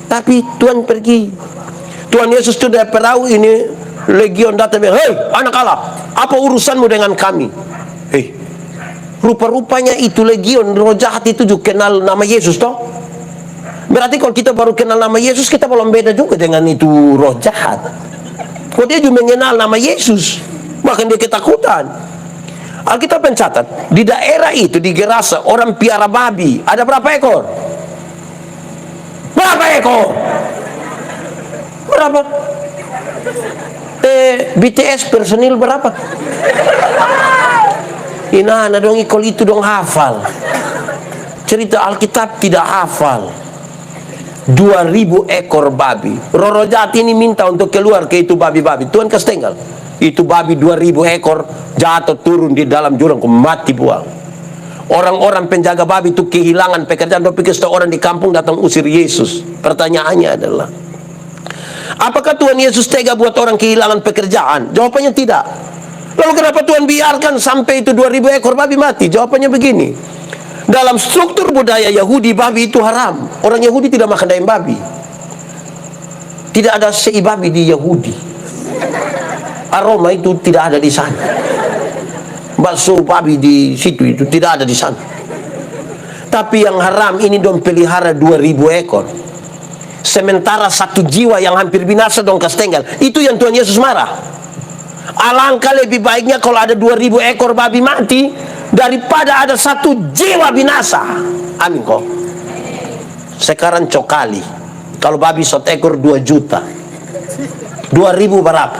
Tapi Tuhan pergi. Tuhan Yesus itu dari perahu ini, legion datang bilang, hei anak Allah, apa urusanmu dengan kami? Rupa-rupanya itu legion roh jahat itu juga kenal nama Yesus toh. Berarti kalau kita baru kenal nama Yesus, kita belum beda juga dengan itu roh jahat. Kalau dia juga mengenal nama Yesus, bahkan dia ketakutan. Alkitab mencatat di daerah itu, di Gerasa, orang piara babi. Ada berapa ekor? Berapa ekor? Berapa? BTS personil berapa? Ina dong ikol itu dong hafal. Cerita Alkitab tidak hafal. 2.000 ekor babi. Roh jahat ini minta untuk keluar ke itu babi-babi. Tuhan kasih tinggal. Itu babi 2.000 ekor jatuh turun di dalam jurang, mati buang. Orang-orang penjaga babi itu kehilangan pekerjaan. Pikir orang di kampung datang usir Yesus. Pertanyaannya adalah, apakah Tuhan Yesus tega buat orang kehilangan pekerjaan? Jawabannya tidak. Lalu kenapa Tuhan biarkan sampai itu 2.000 ekor babi mati? Jawabannya begini. Dalam struktur budaya Yahudi, babi itu haram. Orang Yahudi tidak makan daging babi. Tidak ada sei babi di Yahudi. Aroma itu tidak ada di sana. Bakso babi di situ itu tidak ada di sana. Tapi yang haram ini dong pelihara 2.000 ekor. Sementara satu jiwa yang hampir binasa dong kastenggal. Itu yang Tuhan Yesus marah. Alangkah lebih baiknya kalau ada 2.000 ekor babi mati daripada ada satu jiwa binasa. Amin kok. Sekarang cokali, kalau babi satu ekor 2 juta, 2.000 berapa?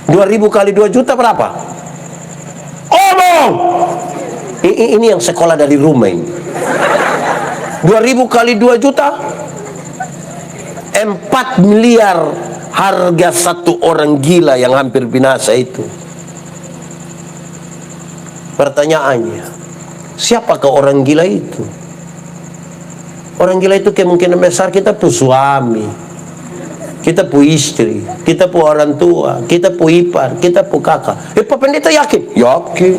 2.000 kali 2 juta berapa? Omong! Ini yang sekolah dari rumah ini. 2.000 kali 2 juta 4 miliar harga satu orang gila yang hampir binasa itu. Pertanyaannya, Siapakah orang gila itu? Orang gila itu kemungkinan besar kita pu suami, kita pu istri, kita pu orang tua, kita pu ipar, kita pu kakak. Pak Pendeta yakin? Yakin.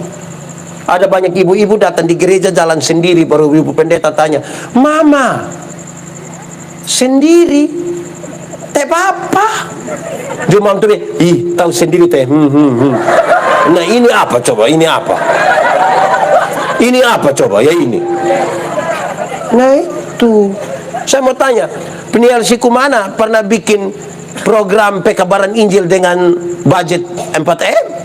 Ada banyak ibu-ibu datang di gereja jalan sendiri, baru ibu pendeta tanya, "Mama, sendiri? Teh papa?" Jumam tuh, ih tahu sendiri teh. Nah ini apa coba? Ini apa? Ini apa coba? Ya ini. Nah itu, saya mau tanya, penyiar Sikumana pernah bikin program pekabaran Injil dengan budget 4M?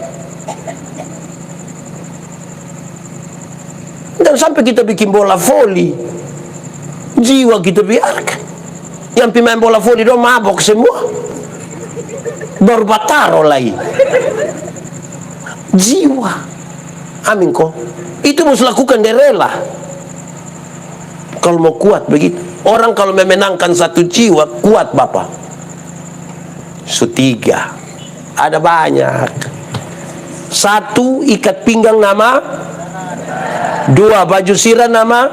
Dan sampai kita bikin bola voli, jiwa kita biarkan. Yang pemain bola voli dong mabok semua, baru bataro lagi. Jiwa, amin kok. Itu harus lakukan dia rela. Kalau mau kuat begitu. Orang kalau memenangkan satu jiwa, kuat Bapak. Tiga. Ada banyak. Satu, ikat pinggang nama. Dua, baju sirah nama.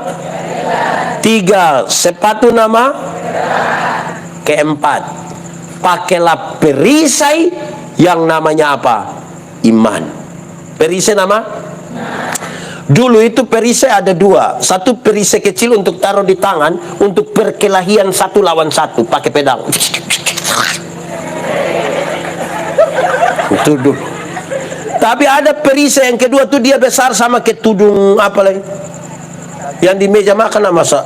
Tiga, sepatu nama. Keempat, pakailah perisai yang namanya apa? Iman. Perisai nama? Dulu itu perisai ada dua. Satu perisai kecil untuk taruh di tangan, untuk perkelahian satu lawan satu, pakai pedang. Itu dulu. Tapi ada perisai yang kedua tuh dia besar sama ke tudung apa lagi? Yang di meja makan apa masa?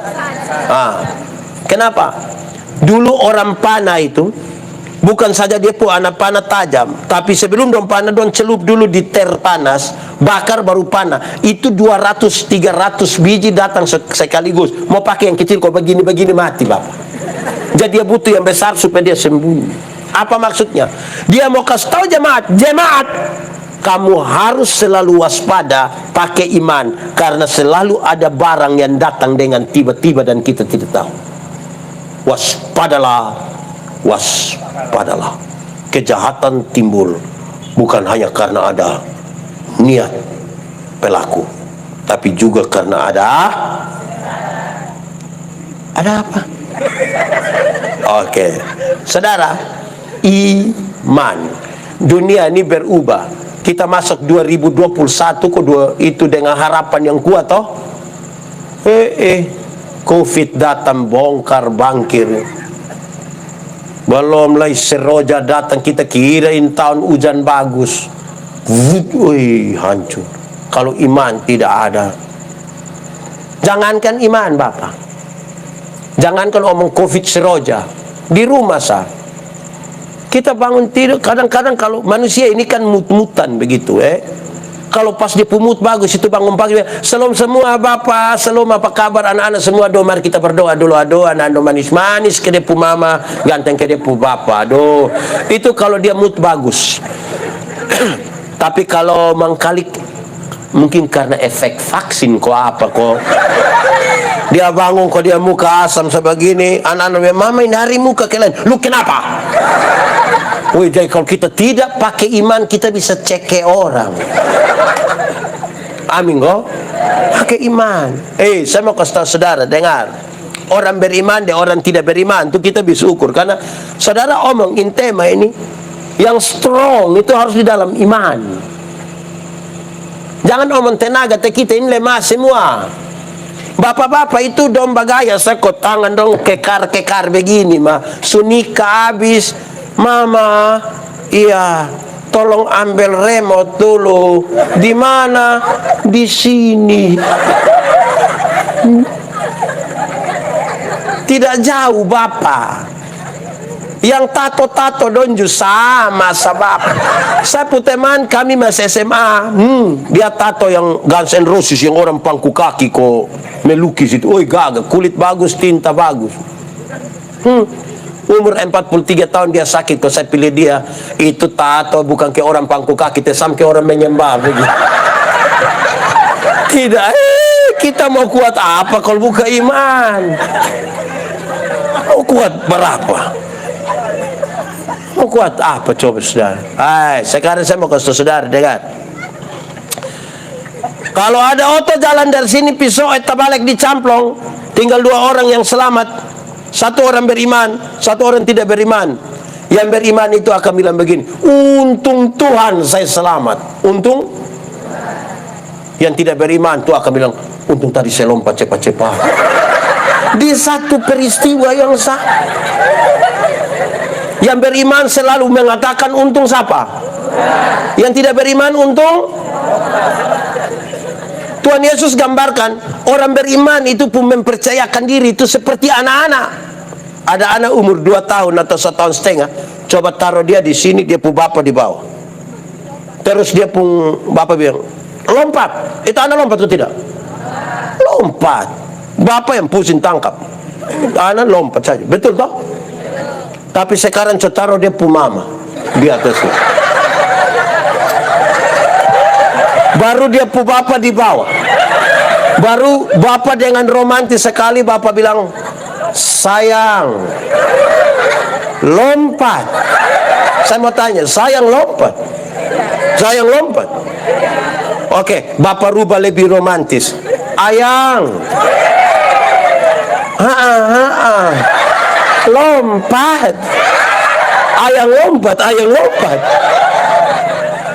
Kenapa? Dulu orang panah itu bukan saja dia pun anak panah tajam, tapi sebelum dong panah dong celup dulu di ter panas, bakar baru panah. Itu 200-300 biji datang sekaligus. Mau pakai yang kecil kok begini-begini mati Bapak. Jadi dia butuh yang besar supaya dia sembunyi. Apa maksudnya? Dia mau kasih tahu jemaat, kamu harus selalu waspada, pakai iman, karena selalu ada barang yang datang dengan tiba-tiba dan kita tidak tahu. Waspadalah, waspadalah. Kejahatan timbul bukan hanya karena ada niat pelaku, tapi juga karena ada apa? Oke, saudara, iman. Dunia ini berubah. Kita masuk 2021 itu dengan harapan yang kuat toh. Covid datang bongkar bangkir. Belum lagi seroja datang, kita kirain tahun hujan bagus. Hancur. Kalau iman tidak ada. Jangankan iman Bapak, jangankan omong Covid seroja, di rumah kita bangun tidur, kadang-kadang kalau manusia ini kan mut-mutan begitu Kalau pas dia pumut bagus, itu bangun pagi, "Salam semua Bapak, salam apa kabar anak-anak semua, mari kita berdoa dulu, anak-anak manis-manis ke depu mama, ganteng ke depu Bapak, Itu kalau dia mood bagus. Tapi kalau mengkalik, mungkin karena efek vaksin kok dia bangun kok dia muka asam sebegini, anak-anak, "Mama ini hari muka kalian, lu kenapa?" Jadi kalau kita tidak pakai iman, kita bisa cek ke orang. Amin kok. Pakai iman. Saya mau kasih tahu saudara, dengar. Orang beriman dan orang tidak beriman itu kita bisa ukur, karena saudara omongin tema ini, yang strong itu harus di dalam iman. Jangan omong tenaga kita ini lemah semua. Bapak-bapak itu dong bagaya sekot tangan dong kekar begini mah, sunika habis. "Mama, iya, tolong ambil remote dulu." "Di mana?" "Di sini." Tidak jauh Bapak. Yang tato-tato donju sama sebab. Saya punya teman kami masih SMA, dia tato yang Guns N' Roses, yang orang pangku kaki kok melukis itu. Gagah, kulit bagus, tinta bagus. Umur 43 tahun dia sakit, kalau saya pilih dia. Itu tato bukan ke orang pangku kaki, sampai ke orang menyembah begitu. Tidak, kita mau kuat apa kalau bukan iman? Mau kuat berapa? Mau kuat apa coba saudara? Sekarang saya mau kasih saudara dengar. Kalau ada oto jalan dari sini pisau balik dicamplong, tinggal 2 orang yang selamat. 1 orang beriman, 1 orang tidak beriman. Yang beriman itu akan bilang begini, untung Tuhan saya selamat. Untung. Yang tidak beriman itu akan bilang, untung tadi saya lompat cepat-cepat. Di satu peristiwa yang sama. Yang beriman selalu mengatakan untung siapa? Yang tidak beriman untung. Tuhan Yesus gambarkan orang beriman itu pun mempercayakan diri itu seperti anak-anak. Ada anak umur 2 tahun atau 1,5 tahun, coba taruh dia di sini, dia pun bapak di bawah. Terus dia pun bapak bilang, lompat. Itu anak lompat atau tidak? Lompat. Bapak yang pusing tangkap. Anak lompat saja. Betul toh? Tapi sekarang coba taruh dia pun mama di atasnya. Baru dia pun bapak di bawah. Baru bapak dengan romantis sekali bapak bilang, sayang, lompat. Saya mau tanya, sayang lompat? Sayang lompat? Oke, bapak rubah lebih romantis. Ayang, lompat. Ayang lompat, ayang lompat.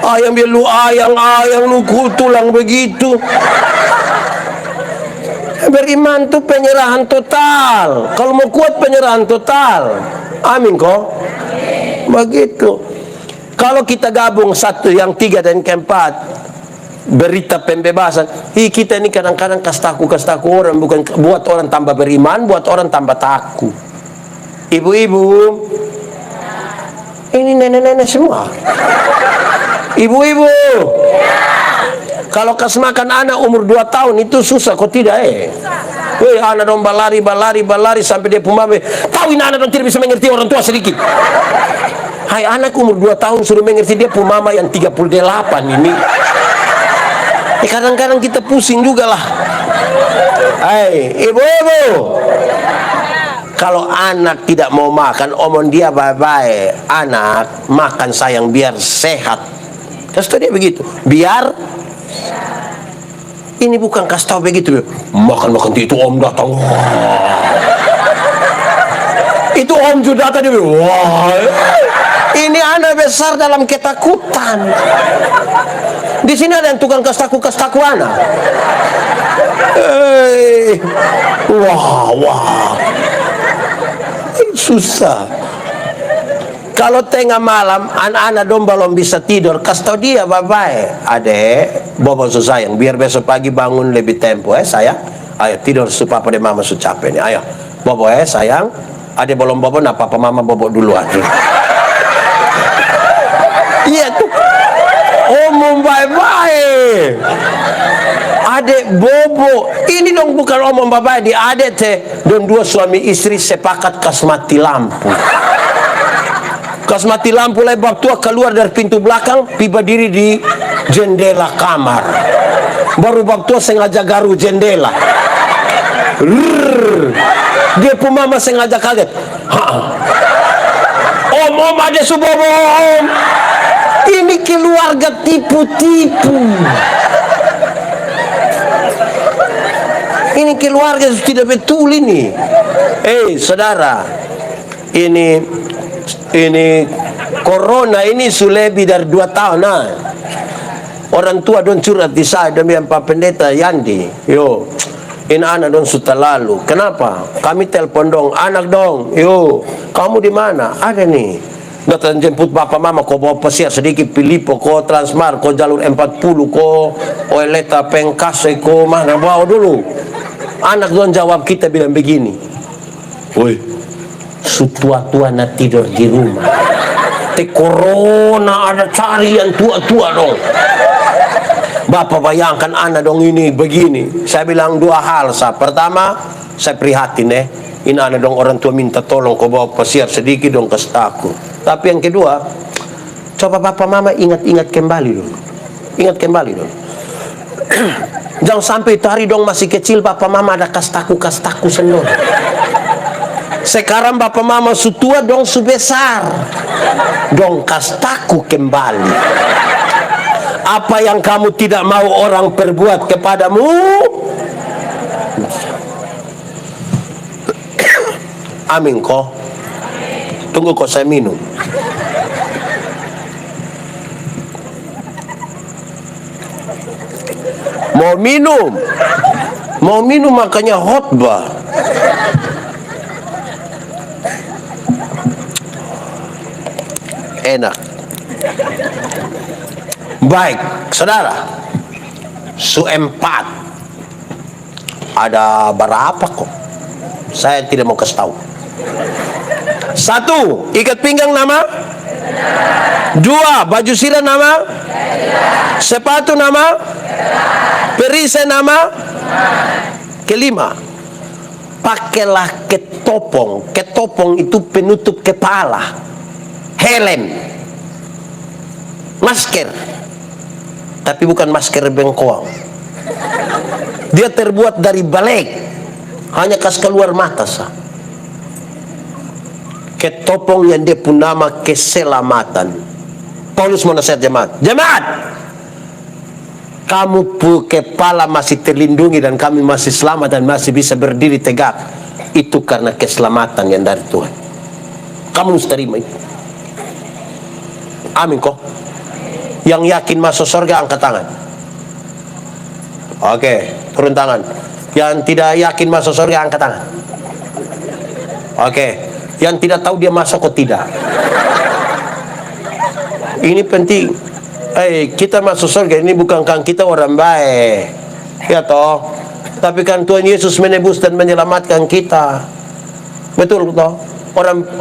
Ayang biar lu ayang lu tulang begitu. Beriman tuh penyerahan total. Kalau mau kuat penyerahan total. Amin kok. Begitu. Kalau kita gabung satu, yang 3 dan keempat, berita pembebasan. Kita ini kadang-kadang kastaku orang, bukan buat orang tambah beriman, buat orang tambah takut. Ibu-ibu, ini nenek-nenek semua. Ibu-ibu, kalau kas makan anak umur 2 tahun itu susah kok tidak Weh, anak dong balari sampai dia pumame. Tahu ini anak dong tidak bisa mengerti orang tua sedikit. Hai, anak umur 2 tahun suruh mengerti dia pumama yang 38 ini. Kadang-kadang kita pusing juga lah. Hai, ibu-ibu, kalau anak tidak mau makan, omong dia bye-bye. Anak, makan sayang biar sehat. Kasih tahu dia begitu. Biar. Ini bukan kasih tahu begitu. Makan itu om datang. Itu om juga datang. Wah. Ini anak besar dalam ketakutan. Di sini ada yang tukang kasih taku anak. Wah. Susah. Kalau tengah malam anak-anak dong belum bisa tidur, kasih tau dia, bye-bye. Adek, bobo sayang, biar besok pagi bangun lebih tempo sayang. Ayo tidur supaya papa dan mama su capek nih. Ayo, bobo sayang. Adek belum bobo, nah papa mama bobo duluan. Iya tuh. Omong bye-bye. Adek bobo. Ini dong bukan omong bye-bye, di adek teh. Dan 2 suami istri sepakat kas mati lampu. Kas mati lampu lah bab tua keluar dari pintu belakang, tiba diri di jendela kamar. Baru bab tua sengaja garu jendela. Dia pun mama sengaja kaget. Om ada subobo om. Ini keluarga tipu-tipu. Ini keluarga tidak betul ini. Saudara, ini corona ini sudah lebih dari 2 tahun. Orang tua don curhat di saya demi Pak Pendeta Yandi. Ini anak dong sudah lalu. Kenapa? Kami telepon dong, anak dong. Kamu di mana? Ada nih. Datang jemput bapak mama, kau bawa pesiar sedikit, Pilipo, kau Transmar, kau jalur 40, kau Oeleta Pengkase, kau mana bawa dulu. Anak dong jawab kita bilang begini. Woi, tua-tua nak tidur di rumah. Corona ada cari yang tua-tua dong. Bapak bayangkan anak dong ini begini. Saya bilang 2 hal. Pertama, saya prihatin ini anak dong orang tua minta tolong kau bawa pesiar sedikit dong kasih aku. Tapi yang kedua, coba bapak mama ingat kembali dong. Ingat kembali dong. Jangan sampai tari dong masih kecil bapak mama ada kastaku sendiri. Sekarang bapak mama su tua dong su besar. Dong kastaku kembali. Apa yang kamu tidak mau orang perbuat kepadamu, amin kok. Tunggu kok saya minum. Mau minum makanya khotbah. Enak. Baik, saudara. Su-4 ada berapa kok? Saya tidak mau kasih tahu. 1, ikat pinggang nama. 2, baju sirah nama. Sepatu nama. Perisai nama. Kelima, pakailah ketopong. Ketopong itu penutup kepala. Helm. Masker. Tapi bukan masker bengkoang. Dia terbuat dari balek. Hanya kas keluar mata sah. Ketopong yang dia pun nama keselamatan. Paulus mau nasihat jemaat. Jemaat, kamu kepala masih terlindungi dan kami masih selamat dan masih bisa berdiri tegak. Itu karena keselamatan yang dari Tuhan. Kamu harus terima itu. Amin kok. Yang yakin masuk surga angkat tangan. Oke, turun tangan. Yang tidak yakin masuk surga angkat tangan. Oke, yang tidak tahu dia masuk atau tidak. Ini penting. Kita masuk surga ini bukan kan kita orang baik, ya toh. Tapi kan Tuhan Yesus menebus dan menyelamatkan kita. Betul toh.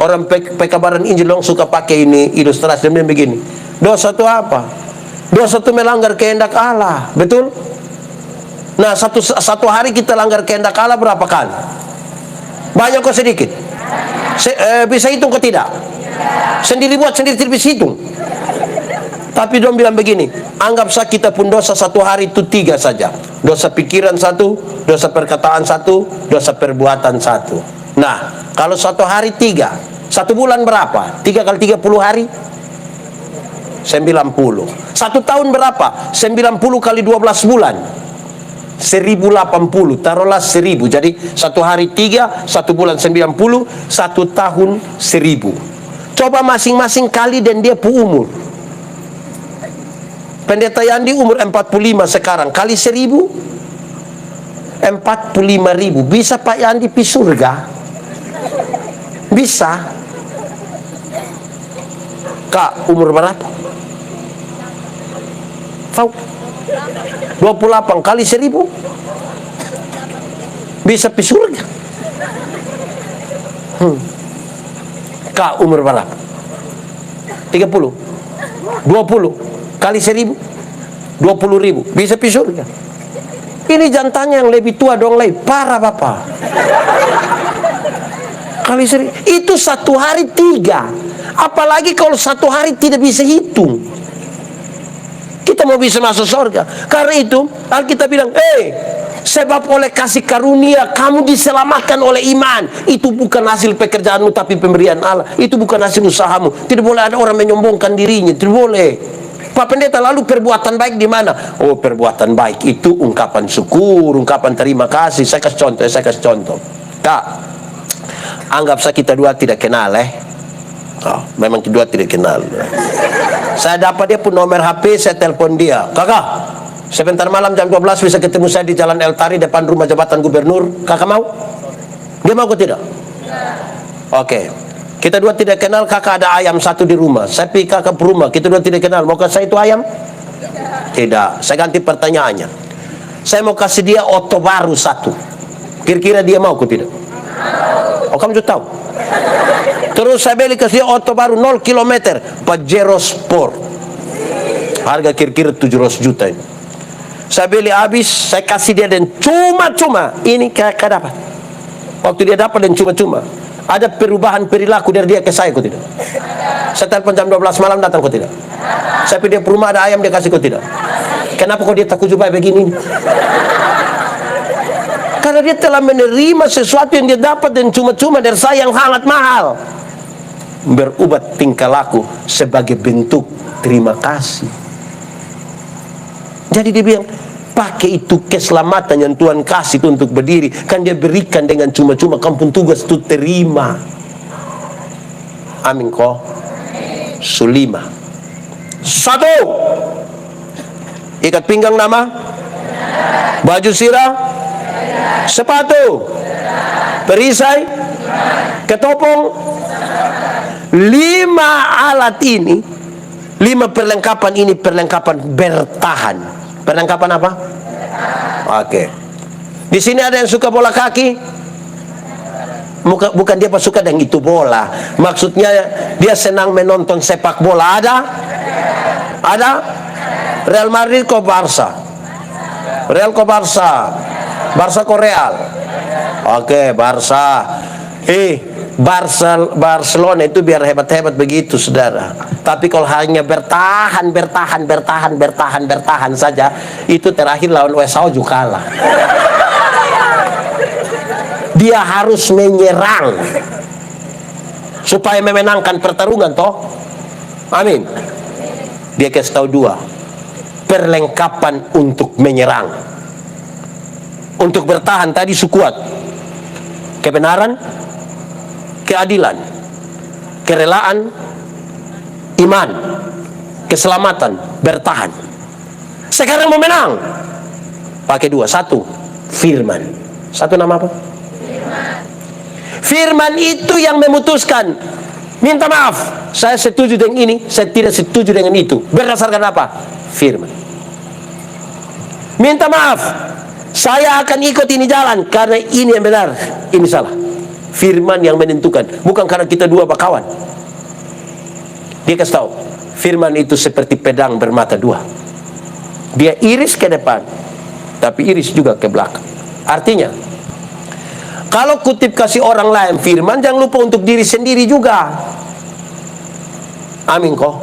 Orang pekabaran Injil dong suka pakai ini ilustrasi dan begini. Dosa itu apa? Dosa itu melanggar kehendak Allah, betul? Nah, satu hari kita langgar kehendak Allah berapa kali? Banyak kok sedikit? Bisa hitung kok tidak? Sendiri buat sendiri tidak bisa hitung. Tapi dong bilang begini, anggap saja kita pun dosa satu hari itu 3 saja. Dosa pikiran 1, dosa perkataan 1, dosa perbuatan 1. Nah, kalau satu hari 3, 1 bulan berapa? 3 kali 30 hari? 90. 1 tahun berapa? 90 kali 12 bulan. 1080. Taruhlah 1000. Jadi 1 hari 3, 1 bulan 90, 1 tahun 1000. Coba masing-masing kali dan dia pu umur. Pendeta Yandi umur 45 sekarang. Kali 1000, 45.000. Bisa Pak Yandi pi surga? Bisa. Kak, umur berapa? Tahu? 28 kali 1000 bisa pi surga. Kak, umur berapa? 30. 20 kali 1000, 20.000 bisa pi surga. Ini jantannya yang lebih tua dong, lebih parah bapak. Kali 1000 itu 1 hari 3. Apalagi kalau 1 hari tidak bisa hitung. Kita mau bisa masuk surga. Karena itu Alkitab bilang, sebab oleh kasih karunia kamu diselamatkan oleh iman. Itu bukan hasil pekerjaanmu tapi pemberian Allah. Itu bukan hasil usahamu. Tidak boleh ada orang menyombongkan dirinya. Tidak boleh. Pak Pendeta, lalu perbuatan baik di mana? Oh, perbuatan baik itu ungkapan syukur, ungkapan terima kasih. Saya kasih contoh. Kak, anggap saja kita dua tidak kenal memang kedua tidak kenal. Saya dapat dia pun nomor HP, saya telepon dia. Kakak, sebentar malam jam 12 bisa ketemu saya di Jalan El Tari depan rumah jabatan gubernur. Kakak mau? Dia mau atau tidak? Oke. Kita dua tidak kenal, kakak ada ayam 1 di rumah. Saya pergi kakak ke rumah, kita dua tidak kenal. Maukah saya itu ayam? Tidak. Saya ganti pertanyaannya. Saya mau kasih dia oto baru 1. Kira-kira dia mau atau tidak? Oh, kamu sudah tahu? Terus saya beli kasih oto baru 0 km Pajero Sport. Harga kira-kira 700 juta ini. Saya beli habis, saya kasih dia dan cuma-cuma. Ini kakak dapat. Waktu dia dapat dan cuma-cuma. Ada perubahan perilaku dari dia ke saya kok tidak? Saya telepon jam 12 malam datang kok tidak? Saya pergi dia ke rumah ada ayam dia kasih kok tidak? Kenapa kok dia takut jumpa begini? Karena dia telah menerima sesuatu yang dia dapat dan cuma-cuma dari saya yang sangat mahal. Berubah tingkah laku sebagai bentuk terima kasih. Jadi dia bilang, pakai itu keselamatan yang Tuhan kasih itu untuk berdiri. Kan dia berikan dengan cuma-cuma, kamu pun tugas itu terima. Amin kok. Sulima. 1. Ikat pinggang nama. Baju sirah. Sepatu. Perisai. Ketopong. 5 alat ini, 5 perlengkapan ini perlengkapan bertahan. Perlengkapan apa? Oke. Di sini ada yang suka bola kaki? Bukan dia suka dengan itu bola. Maksudnya dia senang menonton sepak bola. Ada? Ada? Real Madrid kok Barca? Real kok Barca? Barca kok Real? Oke, Barca. Barcelona itu biar hebat-hebat begitu, saudara. Tapi kalau hanya bertahan saja, itu terakhir lawan USA juga kalah. Dia harus menyerang supaya memenangkan pertarungan, toh. Amin. Dia kasih tahu 2 perlengkapan untuk menyerang. Untuk bertahan tadi sukuat, kebenaran, keadilan, kerelaan, iman, keselamatan, bertahan. Sekarang mau menang, pakai 2. 1, firman. 1 nama apa? Firman itu yang memutuskan. Minta maaf, saya setuju dengan ini, saya tidak setuju dengan itu. Berdasarkan apa? Firman. Minta maaf, saya akan ikut ini jalan karena ini yang benar, ini salah. Firman yang menentukan, bukan karena kita 2 kawan. Dia kasih tahu, firman itu seperti pedang bermata 2. Dia iris ke depan, tapi iris juga ke belakang. Artinya, kalau kutip kasih orang lain firman, jangan lupa untuk diri sendiri juga. Amin kok.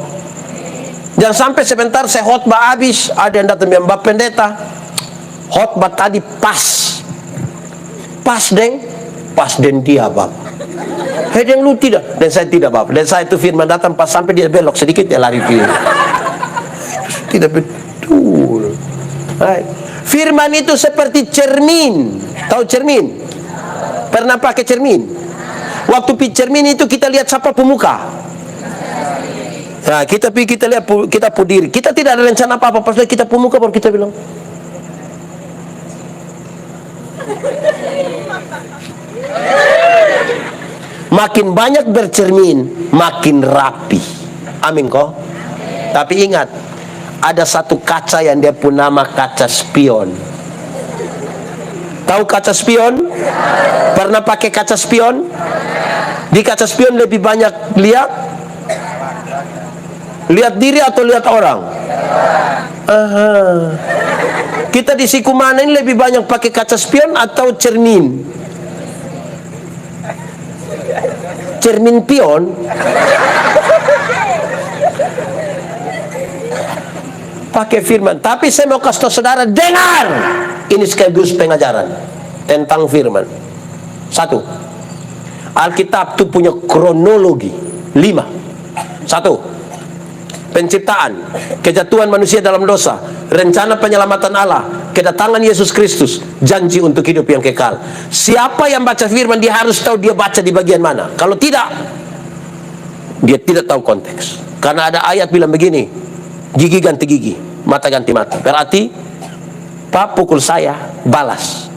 Jangan sampai sebentar saya khotbah habis, ada yang datang Mbak Pendeta, khotbah tadi pas den dia Bapak. Dan lu tidak, dan saya tidak Bapak. Dan saya itu firman datang pas sampai dia belok sedikit dia lari kiri. Tidak betul. Firman itu seperti cermin. Tahu cermin? Pernah pakai cermin? Waktu pi cermin itu kita lihat siapa pemuka. Nah, kita lihat kita diri. Kita tidak ada rencana apa-apa, pas kita pemuka baru kita bilang. Makin banyak bercermin, makin rapi. Amin kok. Tapi ingat, ada satu kaca yang dia pun nama kaca spion. Tahu kaca spion? Pernah pakai kaca spion? Di kaca spion lebih banyak lihat diri atau lihat orang? Aha. Kita di Sikumana ini lebih banyak pakai kaca spion atau cermin? Cermin pion. Pakai firman. Tapi saya mau kasih tahu saudara, dengar. Ini sekaligus pengajaran tentang firman. 1. Alkitab itu punya kronologi 5. 1. Penciptaan, kejatuhan manusia dalam dosa, rencana penyelamatan Allah, kedatangan Yesus Kristus, janji untuk hidup yang kekal. Siapa yang baca firman, dia harus tahu dia baca di bagian mana. Kalau tidak, dia tidak tahu konteks. Karena ada ayat bilang begini, gigi ganti gigi, mata ganti mata. Berarti, Pak pukul saya, balas.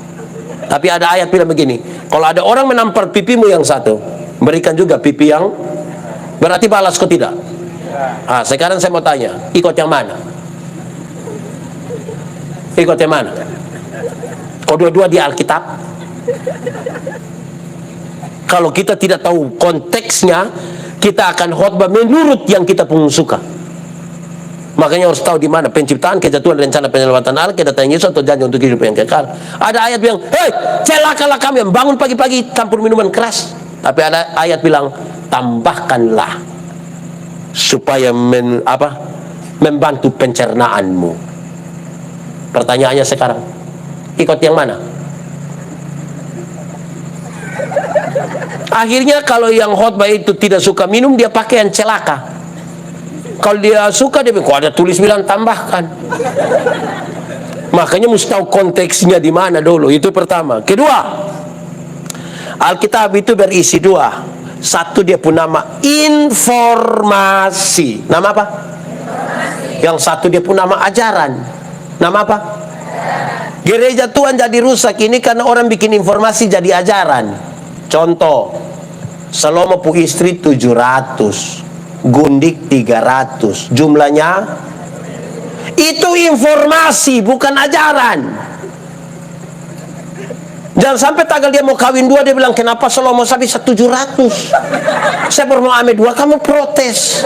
Tapi ada ayat bilang begini, kalau ada orang menampar pipimu yang satu, berikan juga pipi yang, berarti balas kok tidak? Sekarang saya mau tanya, ikut yang mana? Ikut yang mana? Kok dua-dua di Alkitab? Kalau kita tidak tahu konteksnya, kita akan khotbah menurut yang kita pun suka. Makanya harus tahu di mana penciptaan, kejatuhan, rencana penyelamatan Allah, kedatangan Yesus atau janji untuk hidup yang kekal. Ada ayat bilang, hei, celakalah kami yang bangun pagi-pagi campur minuman keras. Tapi ada ayat bilang, tambahkanlah supaya membantu pencernaanmu. Pertanyaannya sekarang, ikut yang mana? Akhirnya kalau yang khotbah itu tidak suka minum, dia pakai yang celaka. Kalau dia suka, dia bilang, kok ada tulis bilang tambahkan. Makanya mesti tahu konteksnya di mana dulu. Itu pertama. Kedua, Alkitab itu berisi dua. Satu, dia punya nama informasi. Nama apa? Yang satu, dia punya nama ajaran. Nama apa? Gereja Tuhan jadi rusak ini karena orang bikin informasi jadi ajaran. Contoh, Salomo pu istri 700, gundik 300. Jumlahnya itu informasi, bukan ajaran. Jangan sampai tanggal dia mau kawin 2, dia bilang, kenapa Salomo saya bisa 700? Saya baru mau ame 2, kamu protes.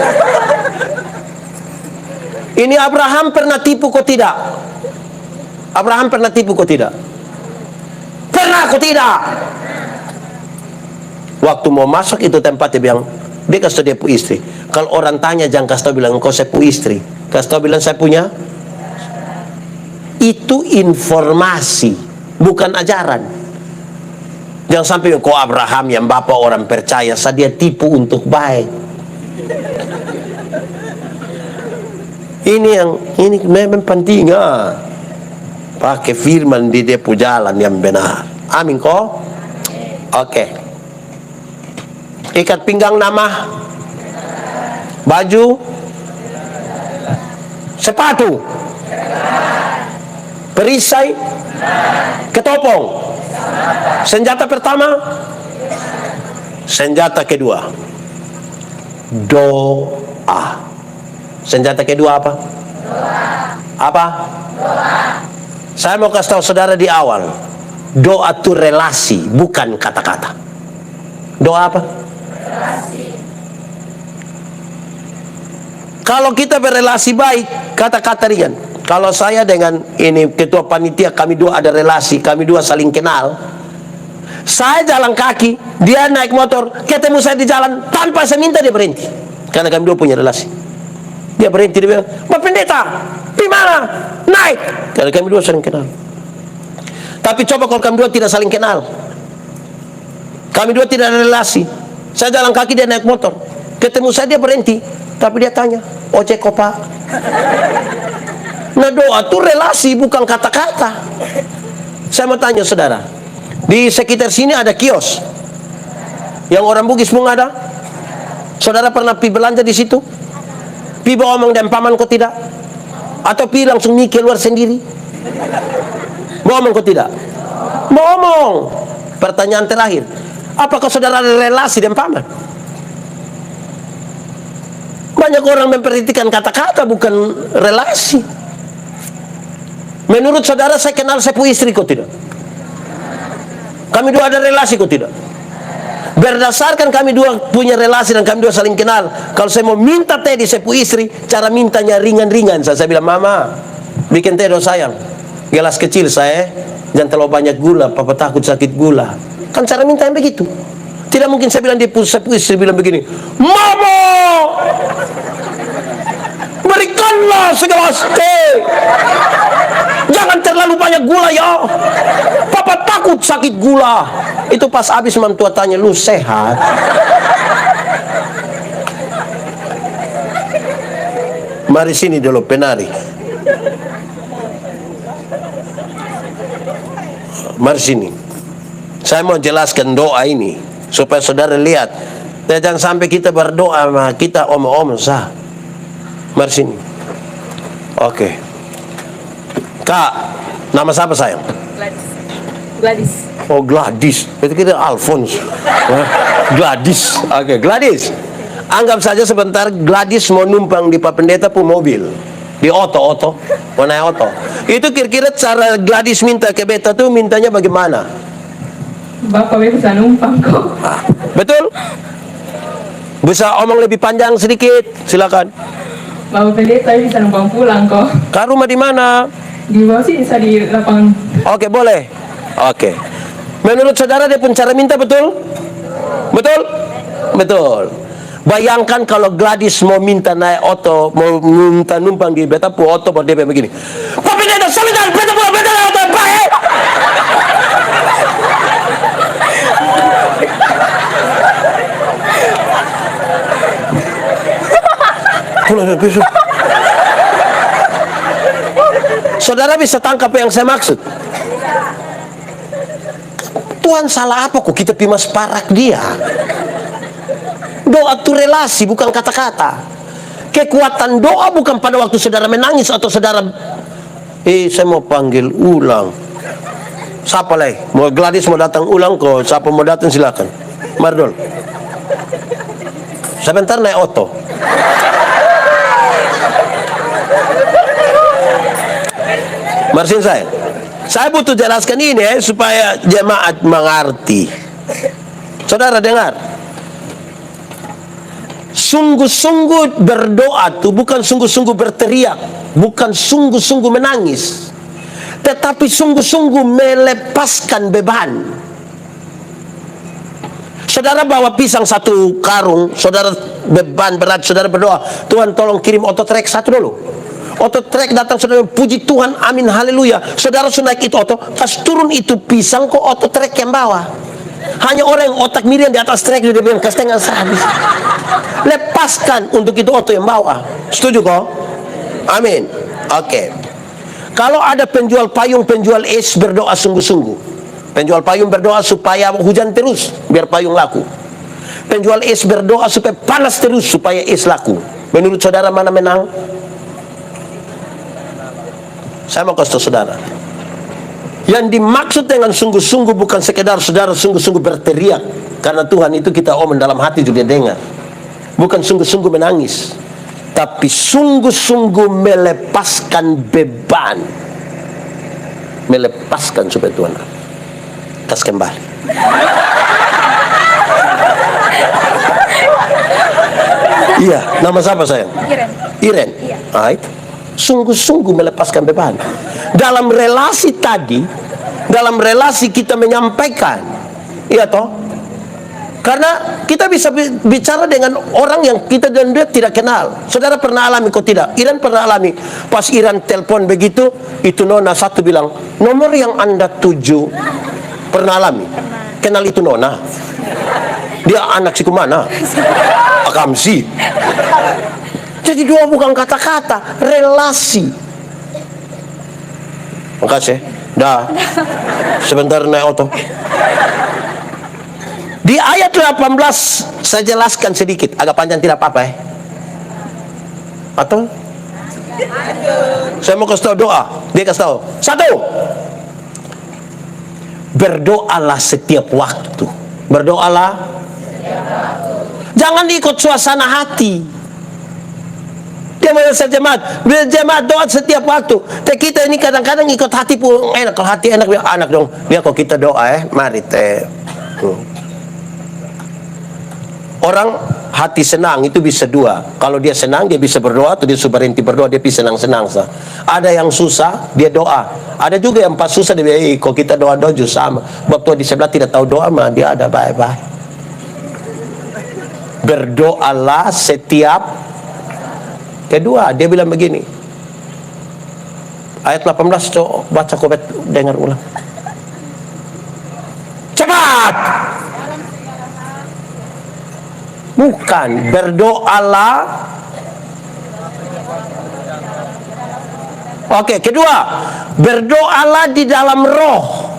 Ini Abraham pernah tipu kok tidak? Abraham pernah tipu kok tidak? Pernah kok tidak? Waktu mau masuk itu tempat, dia bilang, dia kasih tahu dia pu istri. Kalau orang tanya, jangan kasih tahu bilang, engkau saya pu istri. Kasih tahu bilang, saya punya. Itu informasi, bukan ajaran. Jangan sampai kok Abraham yang bapak orang percaya, saya dia tipu untuk baik. Ini memang penting, pakai firman di dia pu jalan yang benar. Amin kok? Oke. Ikat pinggang nama, baju, sepatu, perisai, ketopong. Senjata pertama, senjata kedua, doa. Senjata kedua apa? Apa? Saya mau kasih tahu saudara di awal, doa itu relasi, bukan kata-kata. Doa apa? Kalau kita berelasi baik, kata-kata ringan. Kalau saya dengan ini ketua panitia, kami dua ada relasi, kami dua saling kenal. Saya jalan kaki, dia naik motor, ketemu saya di jalan, tanpa saya minta dia berhenti. Karena kami dua punya relasi. Dia berhenti, dia bilang, Pak Pendeta, di mana? Naik. Karena kami dua saling kenal. Tapi coba kalau kami dua tidak saling kenal, kami dua tidak ada relasi. Saya jalan kaki, dia naik motor, ketemu saya, dia berhenti, tapi dia tanya, ojek kok Pak? Nah, doa itu relasi, bukan kata-kata. Saya mau tanya saudara, di sekitar sini ada kios yang orang Bugis pun ada. Saudara pernah pi belanja di situ? Pi bawa omong dan paman kok tidak? Atau pi langsung nih keluar sendiri? Bawa omong kok tidak? Bawa omong. Pertanyaan terakhir, apakah saudara ada relasi dengan paman? Banyak orang memperhatikan kata-kata, bukan relasi. Menurut saudara, saya kenal saya pu istri kok tidak? Kami dua ada relasi kok tidak? Berdasarkan kami dua punya relasi dan kami dua saling kenal, kalau saya mau minta teh di saya pu istri, cara mintanya ringan-ringan. Saya bilang, Mama, bikin teh dong sayang, gelas kecil saya, jangan terlalu banyak gula, Papa takut sakit gula. Kan cara minta yang begitu. Tidak mungkin saya bilang di saya pu istri bilang begini, Mama, berikanlah segelas teh, jangan terlalu banyak gula ya, Papa takut sakit gula. Itu pas habis mantua tanya, lu sehat? Mari sini dulu penari. Mari sini. Saya mau jelaskan doa ini supaya saudara lihat. Jangan sampai kita berdoa sama kita omong-omong sah. Mari sini. Oke. Kak, nama siapa sayang? Gladys. Oh, Gladys. Itu kita Alphonse. Gladys. Oke, Gladys. Anggap saja sebentar Gladys mau numpang di Pak Pendeta pun mobil. Di oto. Mau naik oto. Itu kira-kira cara Gladys minta ke beta tuh mintanya bagaimana? Bapak bisa numpang kok. Betul? Bisa omong lebih panjang sedikit? Silakan. Bapak Pendeta bisa numpang pulang kok. Kak, rumah di mana? Di bawah sih bisa di lapangan. Oke, boleh. Oke. Menurut saudara dia pun cara minta betul? Betul? Betul. Bayangkan kalau Gladys mau minta naik oto, mau minta numpang di beta pu oto, buat dia begini. Pak Pendeta, sebentar, beta pu oto, baik. Saudara bisa tangkap yang saya maksud? Tuhan salah apa kok kita pimas parak dia? Doa itu relasi, bukan kata-kata. Kekuatan doa bukan pada waktu saudara menangis atau saudara saya mau panggil ulang. Siapa lagi? Mau Gladys mau datang ulang kok? Siapa mau datang silakan. Mardol. Sebentar naik oto. Marsin saya butuh jelaskan ini supaya jemaat mengerti. Saudara dengar, sungguh-sungguh berdoa itu bukan sungguh-sungguh berteriak, bukan sungguh-sungguh menangis, tetapi sungguh-sungguh melepaskan beban. Saudara bawa pisang satu karung, saudara beban berat, saudara berdoa, Tuhan tolong kirim otot trek satu dulu. Otot trek datang, saudara puji Tuhan, amin, haleluya. Saudara sudah naik itu otot, pas turun itu pisang kok otot trek yang bawah. Hanya orang yang otak miriam di atas trek, dia bilang kestengan habis. Lepaskan untuk itu otot yang bawah. Setuju kok? Amin. Oke. Kalau ada penjual payung, penjual es berdoa sungguh-sungguh. Penjual payung berdoa supaya hujan terus, biar payung laku. Penjual es berdoa supaya panas terus, supaya es laku. Menurut saudara mana menang? Saya mau kasih tahu saudara, yang dimaksud dengan sungguh-sungguh bukan sekedar saudara sungguh-sungguh berteriak, karena Tuhan itu kita omong dalam hati juga dengar. Bukan sungguh-sungguh menangis, tapi sungguh-sungguh melepaskan beban, melepaskan supaya Tuhan kasih kembali. Iya, nama siapa sayang? Iren. Right. Sungguh-sungguh melepaskan beban. Dalam relasi tadi, dalam relasi kita menyampaikan, iya toh? Karena kita bisa bicara dengan orang yang kita dan dia tidak kenal. Saudara pernah alami kok tidak? Iren pernah alami. Pas Iren telepon begitu, itu nona satu bilang, nomor yang Anda tuju. Pernah alami? Kenal itu nona? Dia anak si kumana? Akamsi. Jadi doa bukan kata-kata, relasi. Makasih. Dah. Sebentar naik oto. Di ayat 18 saya jelaskan sedikit, agak panjang tidak apa-apa Atau? Saya mau kasih tahu doa. Dia kasih tahu. Satu. Berdoalah setiap waktu. Berdoalah. Jangan ikut suasana hati. Dia menasihati jemaat doa setiap waktu. Tapi kita ini kadang-kadang ikut hati pun enak. Kalau hati enak, anak dong. Dia kok kita doa mari teh. Orang hati senang itu bisa dua. Kalau dia senang dia bisa berdoa, atau dia berhenti berdoa dia bisa senang-senang. Ada yang susah dia doa. Ada juga yang pas susah dia bilang, kok kita doa-doa juga sama. Waktu di sebelah tidak tahu doa mah dia ada bye-bye. Berdoalah setiap. Kedua, dia bilang begini. Ayat 18, coba baca kobet, dengar ulang. Cepat! Bukan, berdoalah. Oke, kedua, berdoalah di dalam roh.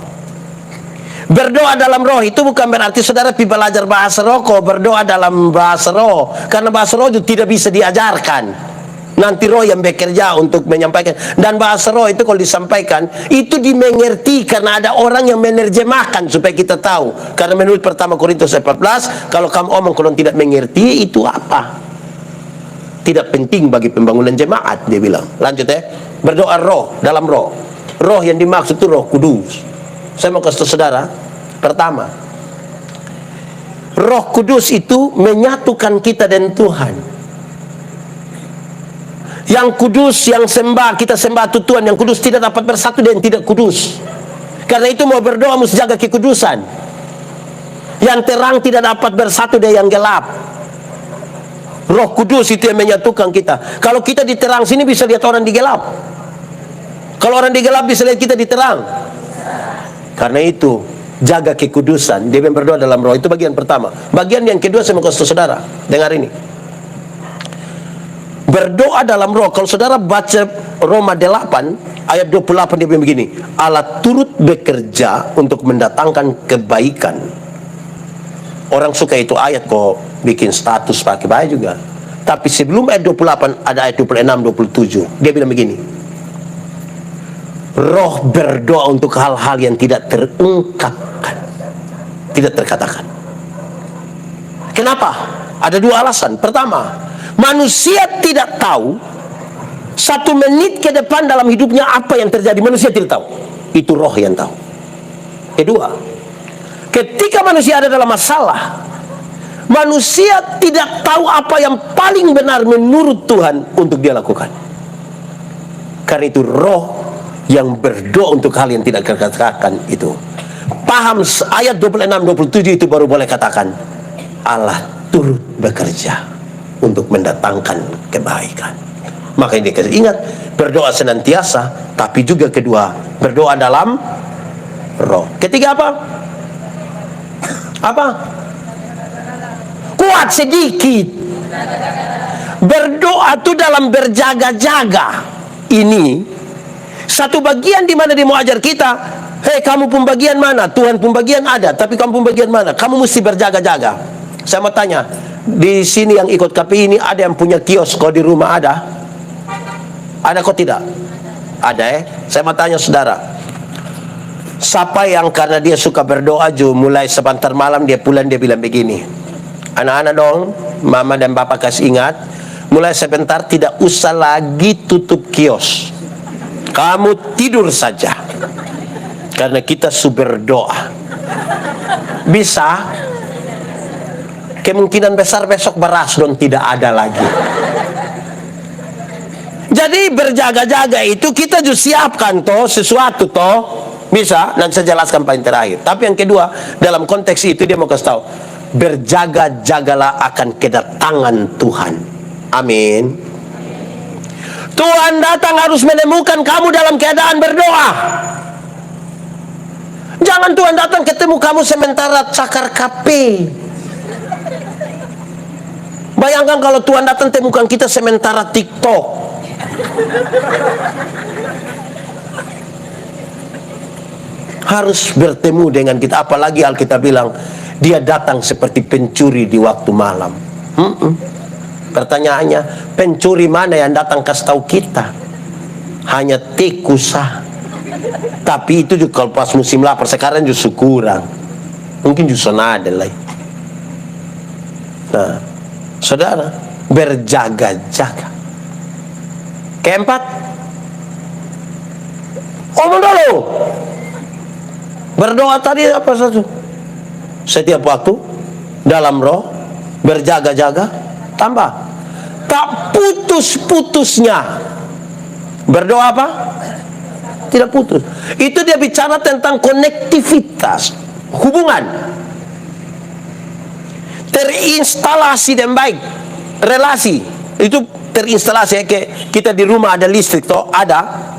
Berdoa dalam roh itu bukan berarti saudara pergi belajar bahasa roh kok berdoa dalam bahasa roh. Karena bahasa roh itu tidak bisa diajarkan. Nanti roh yang bekerja untuk menyampaikan. Dan bahasa roh itu kalau disampaikan itu dimengerti karena ada orang yang menerjemahkan supaya kita tahu. Karena menurut pertama Korintus 14, kalau kamu omong kalau tidak mengerti itu apa? Tidak penting bagi pembangunan jemaat, dia bilang. Lanjut berdoa roh, dalam roh. Roh yang dimaksud itu Roh Kudus. Saya mau kasih saudara, pertama, Roh Kudus itu menyatukan kita dengan Tuhan. Yang kudus, yang sembah, kita sembah itu Tuhan. Yang kudus tidak dapat bersatu dengan tidak kudus. Karena itu mau berdoa mesti jaga kekudusan. Yang terang tidak dapat bersatu dengan yang gelap. Roh Kudus itu yang menyatukan kita. Kalau kita di terang sini bisa lihat orang di gelap. Kalau orang di gelap bisa lihat kita di terang. Karena itu jaga kekudusan. Dia berdoa dalam roh. Itu bagian pertama. Bagian yang kedua saya mau kasih saudara. Dengar ini. Berdoa dalam roh. Kalau saudara baca Roma 8 ayat 28, dia bilang begini, Allah turut bekerja untuk mendatangkan kebaikan. Orang suka itu ayat kok bikin status pakai baik juga. Tapi sebelum ayat 28 ada ayat 26, 27. Dia bilang begini, roh berdoa untuk hal-hal yang tidak terungkapkan, tidak terkatakan. Kenapa? Ada dua alasan. Pertama, manusia tidak tahu 1 menit ke depan dalam hidupnya apa yang terjadi. Manusia tidak tahu. Itu roh yang tahu. Kedua, ketika manusia ada dalam masalah, manusia tidak tahu apa yang paling benar menurut Tuhan untuk dia lakukan. Karena itu roh yang berdoa untuk hal yang tidak terkatakan itu. Paham ayat 26, 27 itu baru boleh katakan Allah turut bekerja untuk mendatangkan kebaikan. Makanya dia ingat, berdoa senantiasa, tapi juga kedua, berdoa dalam roh. Ketiga apa? Apa? Kuat sedikit. Berdoa itu dalam berjaga-jaga. Ini satu bagian di mana dia mau ajar kita. Hei, kamu pembagian mana? Tuhan pembagian ada, tapi kamu pembagian mana? Kamu mesti berjaga-jaga. Saya mau tanya, di sini yang ikut KPI ini ada yang punya kios? Kau di rumah ada? Ada kok tidak? Ada Saya mau tanya saudara, siapa yang karena dia suka berdoa mulai sebentar malam dia pulang dia bilang begini, anak-anak dong, mama dan bapak kasih ingat, mulai sebentar tidak usah lagi tutup kios, kamu tidur saja, karena kita sudah berdoa. Bisa? Kemungkinan besar besok beras dong tidak ada lagi. Jadi berjaga-jaga itu kita juga siapkan toh sesuatu toh. Bisa, nanti saya jelaskan paling terakhir. Tapi yang kedua, dalam konteks itu dia mau kasih tahu, berjaga-jagalah akan kedatangan Tuhan. Amin. Tuhan datang harus menemukan kamu dalam keadaan berdoa. Jangan Tuhan datang ketemu kamu sementara cakar KP. Bayangkan kalau Tuhan datang temukan kita sementara TikTok. Harus bertemu dengan kita. Apalagi Alkitab bilang dia datang seperti pencuri di waktu malam. Pertanyaannya, pencuri mana yang datang kasih tahu kita? Hanya tikusah. Tapi itu juga kalau pas musim lapar. Sekarang justru kurang. Mungkin justru ada lah. Nah, saudara, berjaga-jaga. Keempat, omong dulu. Berdoa tadi apa satu? Setiap waktu dalam roh, berjaga-jaga, tambah tak putus-putusnya. Berdoa apa? Tidak putus. Itu dia bicara tentang konektivitas, hubungan, terinstalasi dan baik, relasi. Itu terinstalasi, kayak kita di rumah ada listrik toh, ada.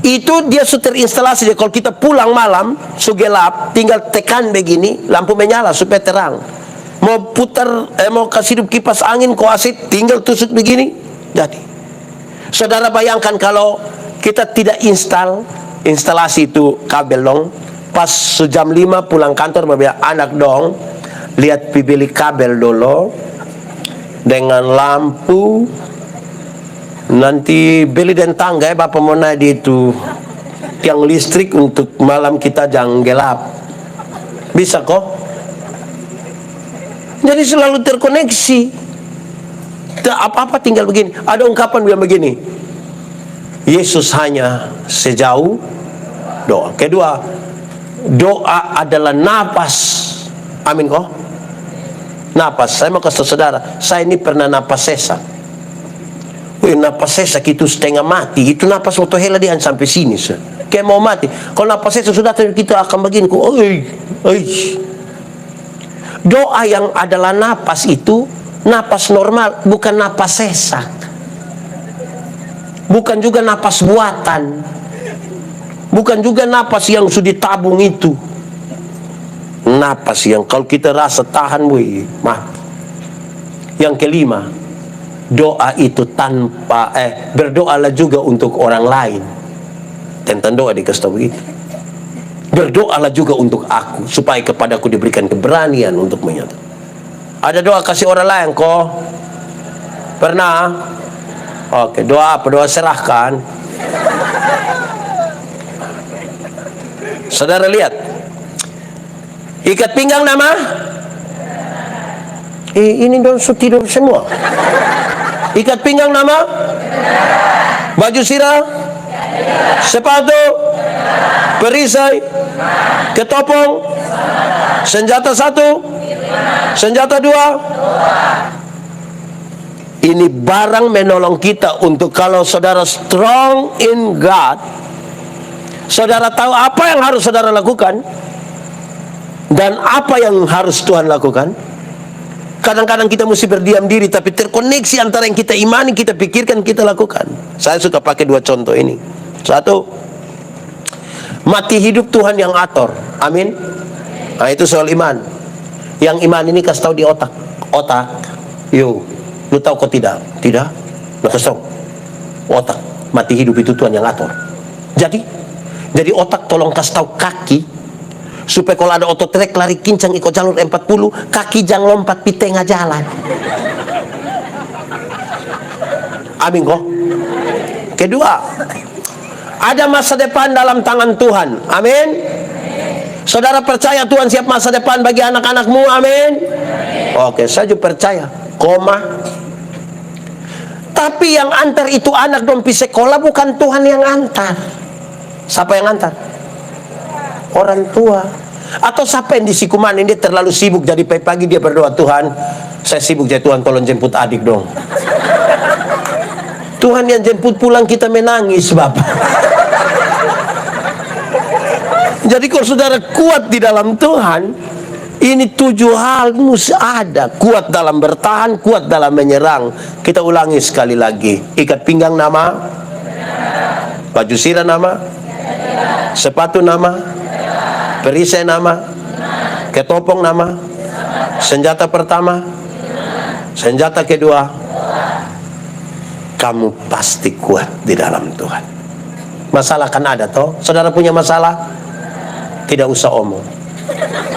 Itu dia sudah terinstalasi. Kalau kita pulang malam sugelap, tinggal tekan begini, lampu menyala supaya terang. Mau putar, mau kasih hidup kipas angin, AC, tinggal tusuk begini, jadi. Saudara bayangkan kalau kita tidak instalasi itu kabel dong. Pas jam 5 pulang kantor, beberapa anak dong, lihat beli kabel dulu dengan lampu. Nanti beli dan tangga bapak mau naik di itu tiang listrik untuk malam kita jangan gelap. Bisa kok. Jadi selalu terkoneksi. Tak apa-apa tinggal begini. Ada ungkapan bilang begini, Yesus hanya sejauh doa. Kedua, doa adalah napas. Amin kok. Napas. Saya mau kasih saudara, saya ini pernah napas sesak. Napas sesak itu setengah mati. Itu napas waktu hela dia sampai sini. Kayak mau mati. Kalau napas sesak sudah kita akan begini. Doa yang adalah napas itu napas normal, bukan napas sesak. Bukan juga napas buatan. Bukan juga napas yang sudah ditabung itu. Napas yang kalau kita rasa tahan, mati. Yang kelima, doa itu berdoalah juga untuk orang lain. Tentang doa dikasih tahu begitu. Berdoalah juga untuk aku, supaya kepadaku diberikan keberanian untuk menyatakan. Ada doa kasih orang lain kok? Pernah? Oke, doa apa? Doa serahkan. Saudara lihat, ikat pinggang nama. Ini dong tidur semua. Ikat pinggang nama. Baju sirah. Sepatu. Perisai. Ketopong. Senjata 1. Senjata 2. Ini barang menolong kita untuk kalau saudara strong in God, saudara tahu apa yang harus saudara lakukan dan apa yang harus Tuhan lakukan. Kadang-kadang kita mesti berdiam diri, tapi terkoneksi antara yang kita imani, kita pikirkan, kita lakukan. Saya suka pakai 2 contoh ini. 1, mati hidup Tuhan yang atur. Amin. Nah, itu soal iman. Yang iman ini kasih tahu di otak. Lu tahu kok tidak? Tidak? Lu kasih tahu. Otak, mati hidup itu Tuhan yang atur. Jadi otak tolong kasih tahu kaki, supaya kalau ada ototrek lari kincang ikut jalur 40, kaki jangan lompat di tengah jalan. Amin kok. Kedua, ada masa depan dalam tangan Tuhan. Amin. Saudara percaya Tuhan siap masa depan bagi anak-anakmu? Amin. Oke, saya juga percaya. Tapi yang antar itu anak dong pergi sekolah, bukan Tuhan yang antar. Siapa yang antar? Orang tua. Atau siapa yang disikumanin, dia terlalu sibuk, jadi pagi dia berdoa, Tuhan saya sibuk, jadi Tuhan tolong jemput adik dong. Tuhan yang jemput pulang kita menangis Bapak. Jadi kalau saudara kuat di dalam Tuhan, ini 7 hal mesti ada. Kuat dalam bertahan, kuat dalam menyerang. Kita ulangi sekali lagi. Ikat pinggang nama. Baju sirah nama. Sepatu nama. Perisai nama. Ketopong nama. Senjata pertama. Senjata kedua. Kamu pasti kuat di dalam Tuhan. Masalah kan ada toh. Saudara punya masalah? Tidak usah omong.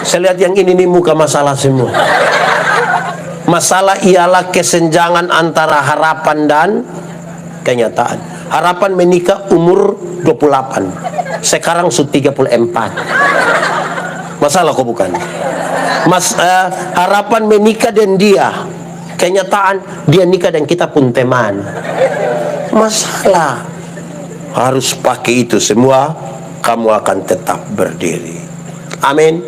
Saya lihat yang ini nih muka masalah semua. Masalah ialah kesenjangan antara harapan dan kenyataan. Harapan menikah umur 28, sekarang sudah 34. Masalah kok bukan? Harapan menikah dan dia, kenyataan dia nikah dan kita pun teman. Masalah. Harus pakai itu semua, kamu akan tetap berdiri. Amin.